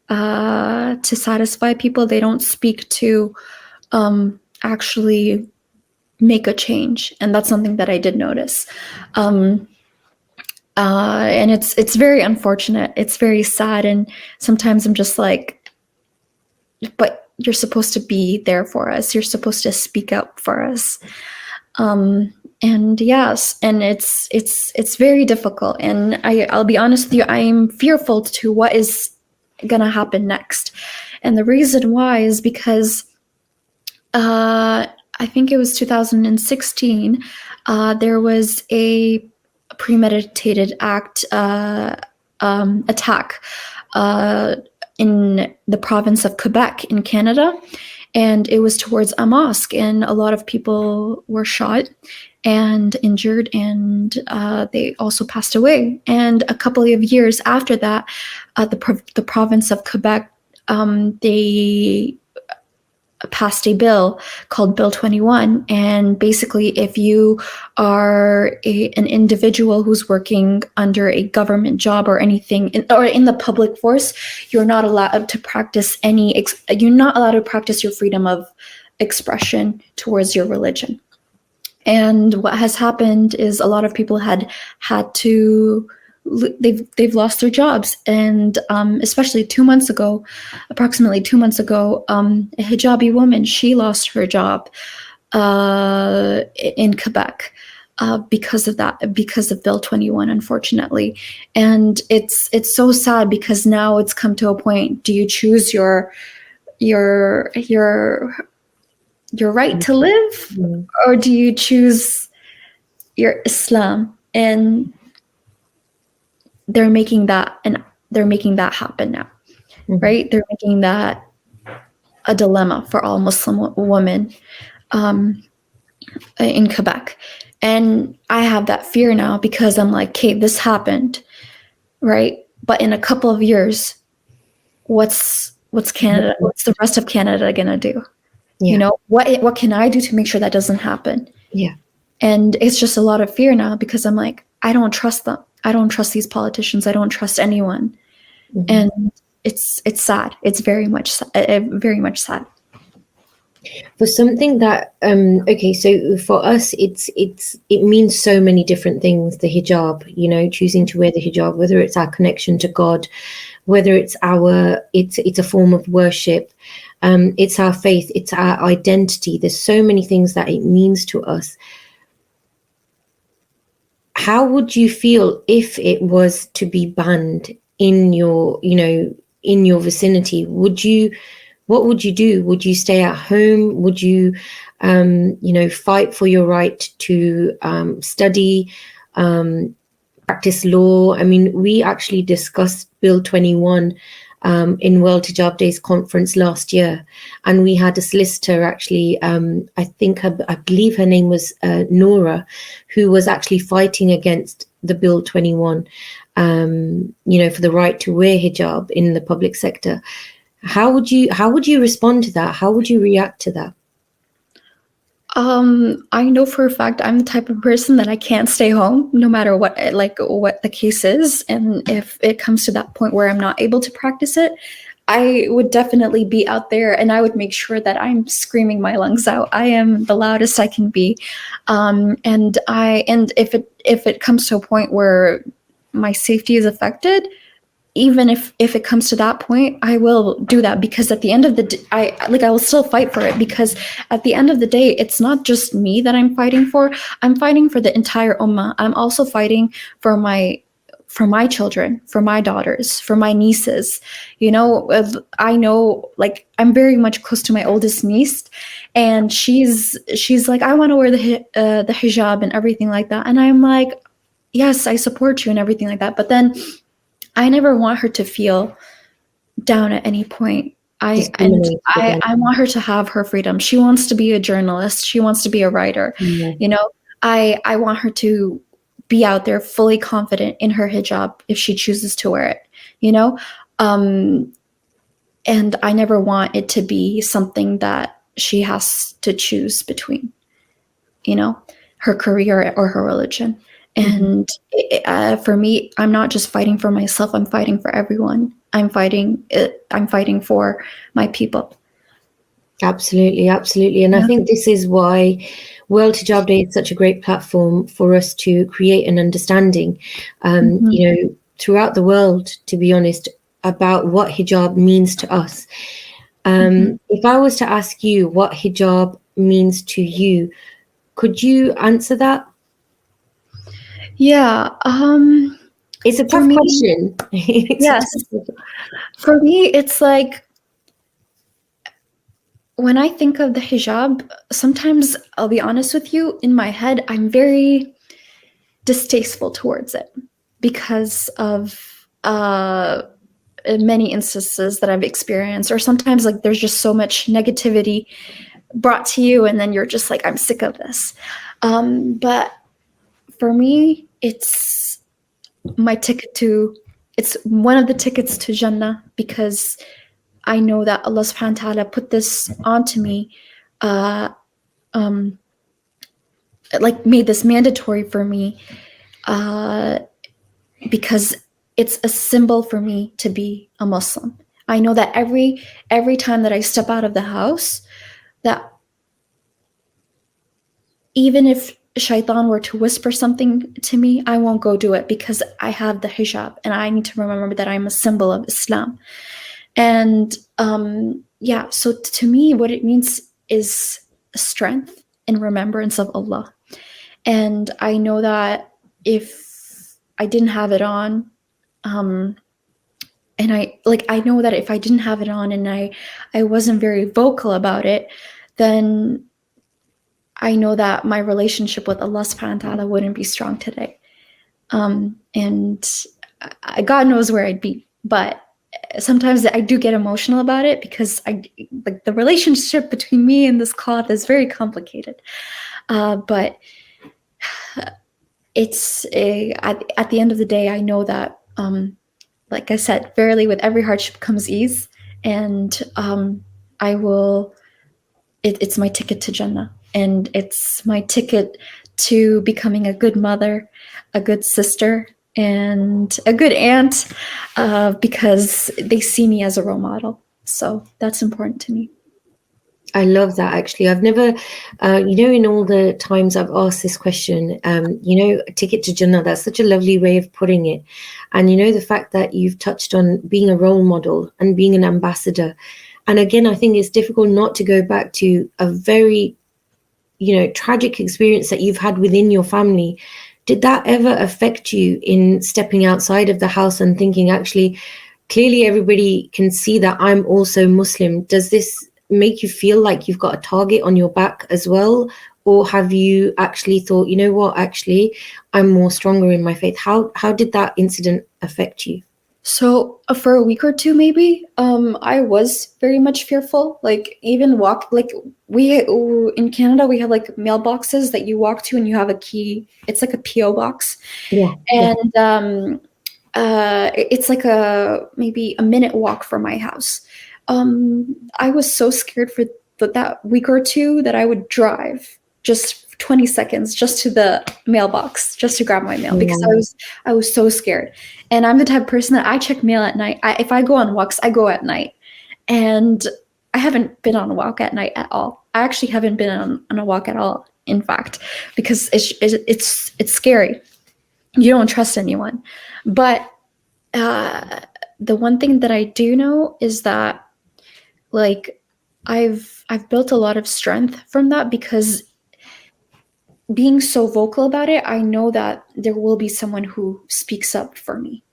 [SPEAKER 4] to satisfy people. They don't speak to actually make a change, and that's something that I did notice. And it's very unfortunate. It's very sad, and sometimes I'm just like, but you're supposed to be there for us. You're supposed to speak up for us. And yes, and it's very difficult. And I'll be honest with you, I'm fearful to what is gonna happen next. And the reason why is because I think it was 2016. There was a premeditated attack in the province of Quebec in Canada, and it was towards a mosque, and a lot of people were shot and injured, and they also passed away. And a couple of years after that, the province of Quebec, they passed a bill called Bill 21, and basically if you are an individual who's working under a government job or anything or in the public force, you're not allowed to practice your freedom of expression towards your religion. And what has happened is a lot of people had to they've lost their jobs, and especially approximately 2 months ago, a hijabi woman, she lost her job in Quebec because of Bill 21, unfortunately. And it's so sad, because now it's come to a point: do you choose your right to live, or do you choose your Islam? And they're making that happen now, right? They're making that a dilemma for all Muslim women in Quebec. And I have that fear now, because I'm like, okay, this happened, right? But in a couple of years, what's Canada? What's the rest of Canada gonna do? Yeah. You know, what can I do to make sure that doesn't happen?
[SPEAKER 1] Yeah.
[SPEAKER 4] And it's just a lot of fear now, because I'm like, I don't trust them. I don't trust these politicians. I don't trust anyone. And it's sad. It's very much sad.
[SPEAKER 1] For something that okay, so for us, it means so many different things. The hijab, you know, choosing to wear the hijab, whether it's our connection to God, whether it's a form of worship, it's our faith, it's our identity. There's so many things that it means to us. How would you feel if it was to be banned in your vicinity? What would you do? Would you stay at home? Would you, fight for your right to study, practice law? I mean, we actually discussed Bill 21 in World Hijab Day Conference last year, and we had a solicitor actually, I believe her name was Nora, who was actually fighting against the Bill 21, for the right to wear hijab in the public sector. How would you respond to that? How would you react to that?
[SPEAKER 4] I know for a fact I'm the type of person that I can't stay home no matter what the case is. And if it comes to that point where I'm not able to practice it, I would definitely be out there, and I would make sure that I'm screaming my lungs out. I am the loudest I can be. And if it comes to a point where my safety is affected, even if it comes to that point, I will do that, because at the end of the day, I will still fight for it, because at the end of the day, it's not just me that I'm fighting for. I'm fighting for the entire ummah. I'm also fighting for my children, for my daughters, for my nieces. You know, I know, like, I'm very much close to my oldest niece, and she's like, I want to wear the hijab and everything like that. And I'm like, yes, I support you and everything like that. But then I never want her to feel down at any point. I want her to have her freedom. She wants to be a journalist. She wants to be a writer. Mm-hmm. You know, I want her to be out there fully confident in her hijab if she chooses to wear it, you know? And I never want it to be something that she has to choose between, you know, her career or her religion. And for me, I'm not just fighting for myself. I'm fighting for everyone. I'm fighting for my people.
[SPEAKER 1] Absolutely, absolutely. And I think this is why World Hijab Day is such a great platform for us to create an understanding, throughout the world, to be honest, about what hijab means to us. If I was to ask you what hijab means to you, could you answer that?
[SPEAKER 4] Yeah.
[SPEAKER 1] It's a tough question.
[SPEAKER 4] Yes. For me, it's like, when I think of the hijab, sometimes, I'll be honest with you, in my head, I'm very distasteful towards it because of many instances that I've experienced, or sometimes like there's just so much negativity brought to you, and then you're just like, I'm sick of this. But for me, it's it's one of the tickets to Jannah, because I know that Allah subhanahu wa ta'ala put this onto me, like made this mandatory for me, because it's a symbol for me to be a Muslim. I know that every time that I step out of the house, that even if shaitan were to whisper something to me, I won't go do it, because I have the hijab, and I need to remember that I'm a symbol of Islam. And so to me, what it means is strength and remembrance of Allah. And I know that if I didn't have it on, and I know that if I didn't have it on and I wasn't very vocal about it, then I know that my relationship with Allah subhanahu wa ta'ala wouldn't be strong today. And God knows where I'd be. But sometimes I do get emotional about it, because the relationship between me and this cloth is very complicated. But it's at the end of the day, I know that, like I said, verily with every hardship comes ease, and it's my ticket to Jannah, and it's my ticket to becoming a good mother, a good sister, and a good aunt, because they see me as a role model. So that's important to me.
[SPEAKER 1] I love that, actually. I've never, in all the times I've asked this question, a ticket to Jannah, that's such a lovely way of putting it. And, the fact that you've touched on being a role model and being an ambassador. And again, I think it's difficult not to go back to a very, tragic experience that you've had within your family. Did that ever affect you in stepping outside of the house and thinking, actually, clearly everybody can see that I'm also Muslim? Does this make you feel like you've got a target on your back as well? Or have you actually thought, you know what, actually, I'm more stronger in my faith? How did that incident affect you?
[SPEAKER 4] So for a week or two, maybe, I was very much fearful. Like, even in Canada, we have like mailboxes that you walk to and you have a key. It's like a PO box.
[SPEAKER 1] Yeah.
[SPEAKER 4] And it's like maybe a minute walk from my house. I was so scared for that week or two that I would drive just 20 seconds just to the mailbox just to grab my mail, because I was so scared. And I'm the type of person that I check mail at night. If I go on walks, I go at night. And I haven't been on a walk at night at all. I actually haven't been on a walk at all, in fact, because it's scary. You don't trust anyone. But the one thing that I do know is that, like, I've built a lot of strength from that, because being so vocal about it, I know that there will be someone who speaks up for me.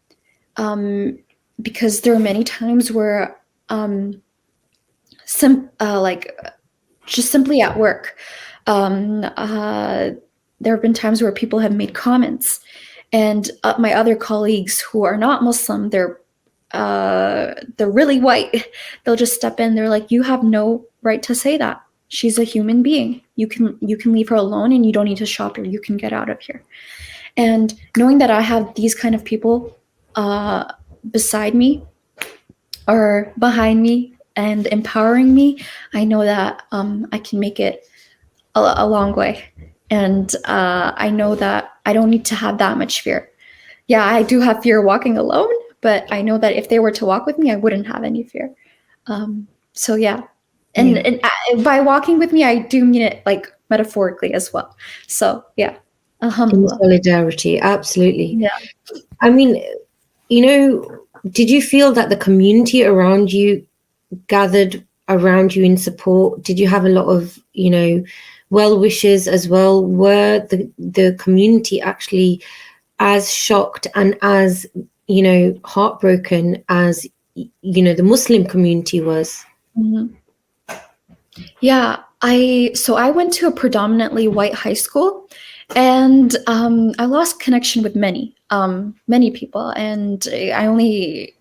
[SPEAKER 4] Because there are many times where, just simply at work, there have been times where people have made comments, and my other colleagues who are not Muslim, they're really white. They'll just step in. They're like, "You have no right to say that. She's a human being. You can leave her alone, and you don't need to shop here. You can get out of here." And knowing that I have these kind of people beside me or behind me and empowering me, I know that I can make it a long way. And I know that I don't need to have that much fear. Yeah, I do have fear walking alone, but I know that if they were to walk with me, I wouldn't have any fear. So yeah. And by walking with me, I do mean it like metaphorically as well. So yeah,
[SPEAKER 1] In
[SPEAKER 4] alhamdulillah.
[SPEAKER 1] solidarity, absolutely.
[SPEAKER 4] Yeah.
[SPEAKER 1] I mean, did you feel that the community around you gathered around you in support? Did you have a lot of, well wishes as well? Were the community actually as shocked and as, heartbroken as, the Muslim community was?
[SPEAKER 4] Mm-hmm. Yeah, I went to a predominantly white high school, and I lost connection with many people, and I only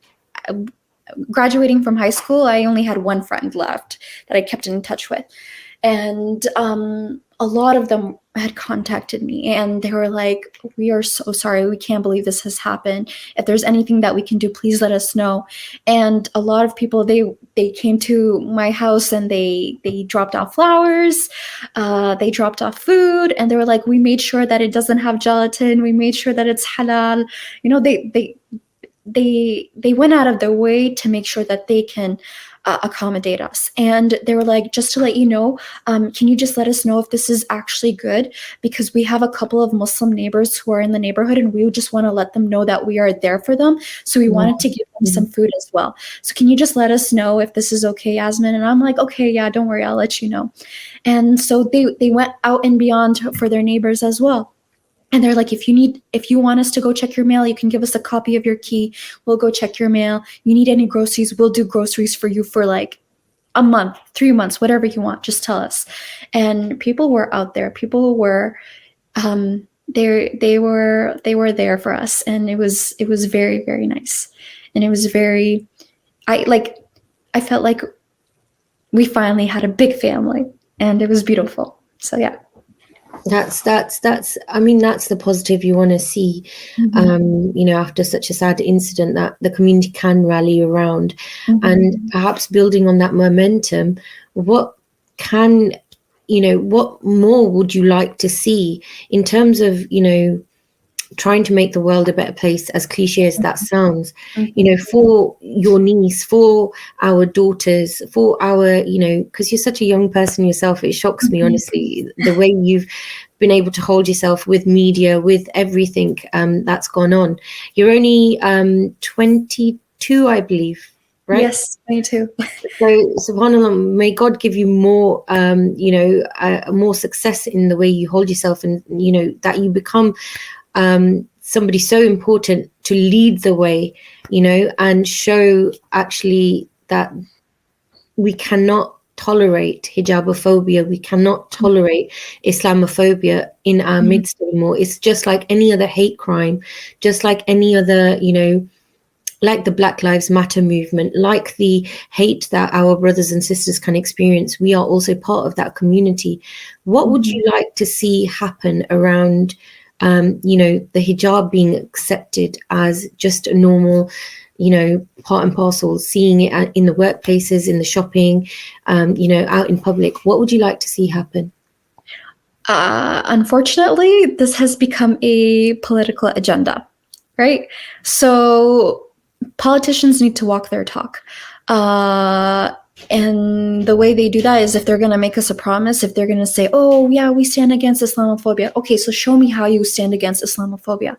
[SPEAKER 4] graduating from high school, I only had one friend left that I kept in touch with, and a lot of them had contacted me, and they were like, "We are so sorry. We can't believe this has happened. If there's anything that we can do, please let us know." And a lot of people, they came to my house and they dropped off flowers, they dropped off food, and they were like, "We made sure that it doesn't have gelatin. We made sure that it's halal." They went out of their way to make sure that they can accommodate us. And they were like, "Just to let you know, can you just let us know if this is actually good? Because we have a couple of Muslim neighbors who are in the neighborhood, and we just want to let them know that we are there for them. So we wanted to give them some food as well. So can you just let us know if this is okay, Yasmin?" And I'm like, "Okay, yeah, don't worry, I'll let you know." And so they went out and beyond for their neighbors as well. And they're like, if you want us to go check your mail, you can give us a copy of your key. We'll go check your mail. You need any groceries, we'll do groceries for you for like a month, 3 months, whatever you want, just tell us. And people were out there. People were, they were there for us. And it was very, very nice. And it was very, I felt like we finally had a big family, and it was beautiful. So yeah.
[SPEAKER 1] That's the positive you want to see. After such a sad incident, that the community can rally around. And perhaps building on that momentum, what more would you like to see in terms of trying to make the world a better place, as cliche as that sounds, for your niece, for our daughters, for our, because you're such a young person yourself, it shocks me, honestly, the way you've been able to hold yourself with media, with everything that's gone on. You're only 22, I believe, right?
[SPEAKER 4] Yes, 22.
[SPEAKER 1] So subhanAllah, may God give you more, more success in the way you hold yourself, and, that you become somebody so important to lead the way, and show actually that we cannot tolerate hijabophobia, we cannot tolerate Islamophobia in our midst anymore. It's just like any other hate crime, just like any other, like the Black Lives Matter movement, like the hate that our brothers and sisters can experience. We are also part of that community. What would you like to see happen around the hijab being accepted as just a normal, part and parcel, seeing it in the workplaces, in the shopping, out in public? What would you like to see happen?
[SPEAKER 4] Unfortunately, this has become a political agenda, right? So politicians need to walk their talk. And the way they do that is if they're going to make us a promise, if they're going to say, "Oh, yeah, we stand against Islamophobia." Okay, so show me how you stand against Islamophobia,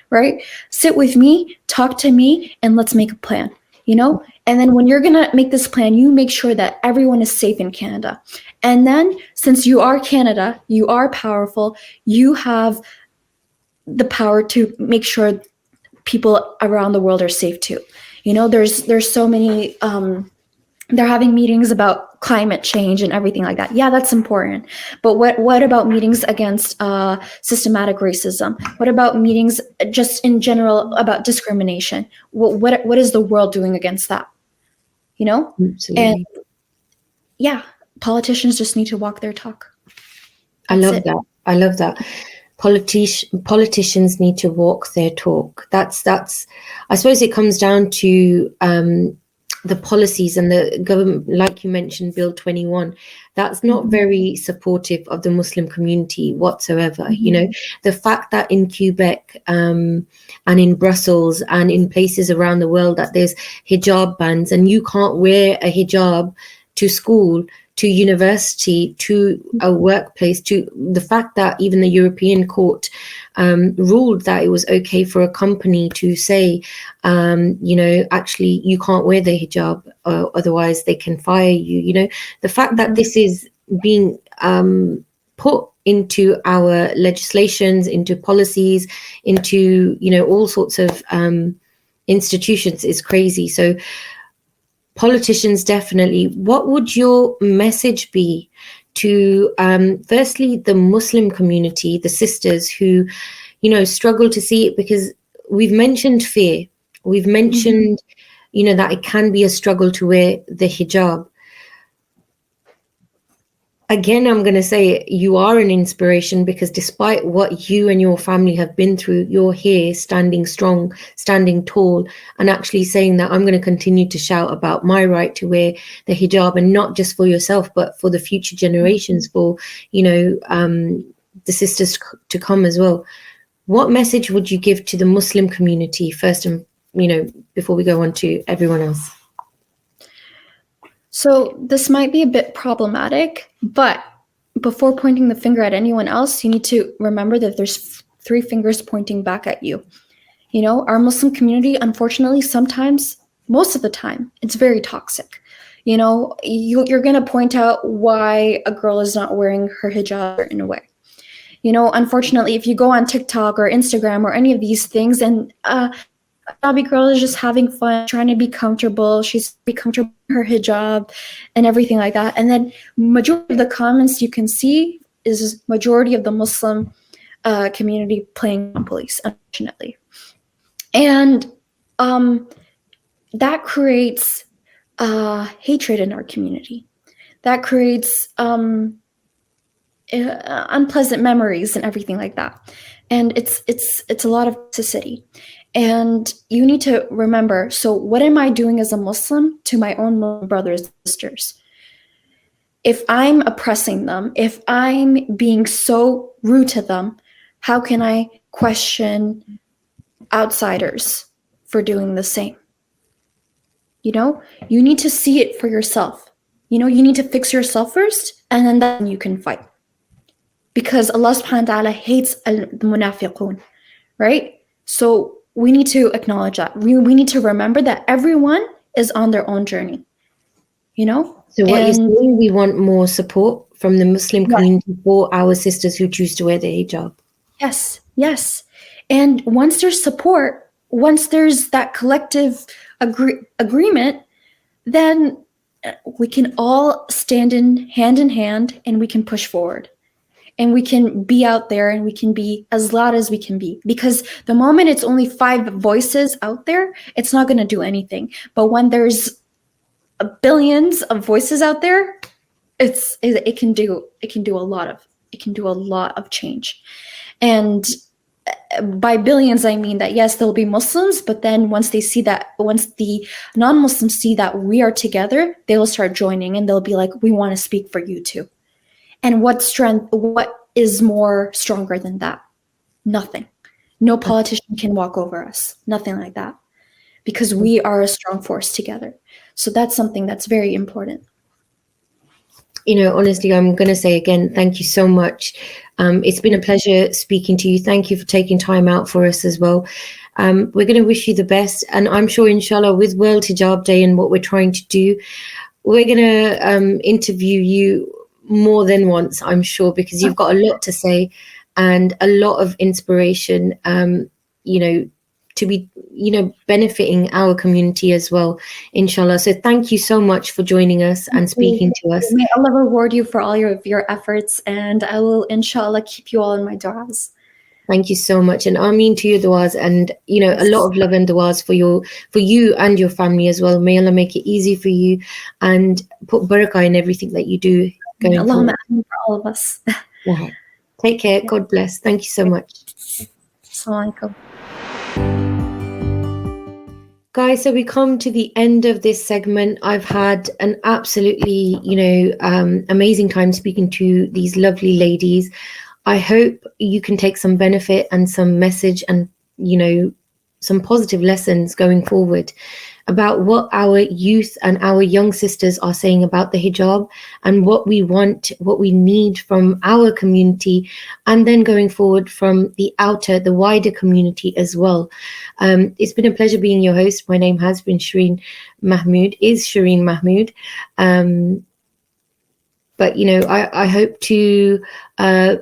[SPEAKER 4] right? Sit with me, talk to me, and let's make a plan, And then when you're going to make this plan, you make sure that everyone is safe in Canada. And then since you are Canada, you are powerful, you have the power to make sure people around the world are safe too. There's so many, they're having meetings about climate change and everything like that. Yeah, that's important. But what about meetings against systematic racism? What about meetings just in general about discrimination? What is the world doing against that?
[SPEAKER 1] Absolutely.
[SPEAKER 4] And yeah, politicians just need to walk their talk.
[SPEAKER 1] I love that. Politicians need to walk their talk. That's I suppose it comes down to the policies and the government, like you mentioned, Bill 21, that's not very supportive of the Muslim community whatsoever. The fact that in Quebec and in Brussels and in places around the world that there's hijab bans, and you can't wear a hijab to school, to university, to a workplace, to the fact that even the European court ruled that it was okay for a company to say, actually, you can't wear the hijab, otherwise they can fire you. The fact that this is being put into our legislations, into policies, into, all sorts of institutions is crazy. So politicians, definitely. What would your message be to firstly the Muslim community, the sisters who struggle to see it? Because we've mentioned fear, we've mentioned that it can be a struggle to wear the hijab. Again, I'm going to say you are an inspiration, because despite what you and your family have been through, you're here standing strong, standing tall, and actually saying that I'm going to continue to shout about my right to wear the hijab, and not just for yourself, but for the future generations, for, the sisters to come as well. What message would you give to the Muslim community first, and, before we go on to everyone else?
[SPEAKER 4] So this might be a bit problematic, but before pointing the finger at anyone else, you need to remember that there's 3 fingers pointing back at you. Our Muslim community, unfortunately, sometimes, most of the time, it's very toxic. You're going to point out why a girl is not wearing her hijab in a way. Unfortunately, if you go on TikTok or Instagram or any of these things, and Hijab girl is just having fun, trying to be comfortable. She's be comfortable in her hijab and everything like that. And then majority of the comments you can see is majority of the Muslim community playing police, unfortunately. And that creates hatred in our community. That creates unpleasant memories and everything like that. And it's a lot of toxicity. And you need to remember, so what am I doing as a Muslim to my own Muslim brothers and sisters? If I'm oppressing them, if I'm being so rude to them, how can I question outsiders for doing the same? You need to see it for yourself. You need to fix yourself first, and then you can fight. Because Allah subhanahu wa ta'ala hates al-munafiqun, right? So we need to acknowledge that. We need to remember that everyone is on their own journey,
[SPEAKER 1] So what you're saying, we want more support from the Muslim community for our sisters who choose to wear the hijab.
[SPEAKER 4] Yes. And once there's support, once there's that collective agreement, then we can all stand hand in hand, and we can push forward. And we can be out there, and we can be as loud as we can be. Because the moment it's only 5 voices out there, it's not going to do anything. But when there's billions of voices out there, it can do a lot of change. And by billions, I mean that yes, there'll be Muslims, but then once the non-Muslims see that we are together, they will start joining, and they'll be like, we want to speak for you too. And what is more stronger than that? Nothing. No politician can walk over us. Nothing like that. Because we are a strong force together. So that's something that's very important.
[SPEAKER 1] Honestly, I'm going to say again, thank you so much. It's been a pleasure speaking to you. Thank you for taking time out for us as well. We're going to wish you the best. And I'm sure, inshallah, with World Hijab Day and what we're trying to do, we're going to interview you more than once, I'm sure, because you've got a lot to say and a lot of inspiration, to be, benefiting our community as well, inshallah. So thank you so much for joining us and speaking to us.
[SPEAKER 4] May Allah reward you for all your efforts, and I will, inshallah, keep you all in my du'as.
[SPEAKER 1] Thank you so much, and Ameen to your du'as, and a lot of love and du'as for you and your family as well. May Allah make it easy for you and put barakah in everything that you do.
[SPEAKER 4] Allahumma ameen for all of us.
[SPEAKER 1] Right. Take care. God bless. Thank you so much.
[SPEAKER 4] Assalamu alaikum.
[SPEAKER 1] Guys, so we come to the end of this segment. I've had an absolutely, amazing time speaking to these lovely ladies. I hope you can take some benefit and some message and, some positive lessons going forward. about what our youth and our young sisters are saying about the hijab and what we want, what we need from our community, and then going forward from the wider community as well. It's been a pleasure being your host. My name has been Shireen Mahmood. But I hope to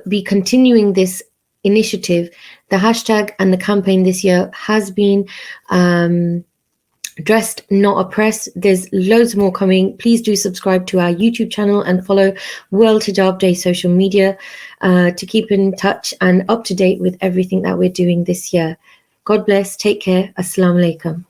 [SPEAKER 1] be continuing this initiative. The hashtag and the campaign this year has been Dressed Not Oppressed. There's loads more coming. Please do subscribe to our YouTube channel and follow World Hijab Day social media to keep in touch and up to date with everything that we're doing this year. God bless. Take care. Assalamu alaikum.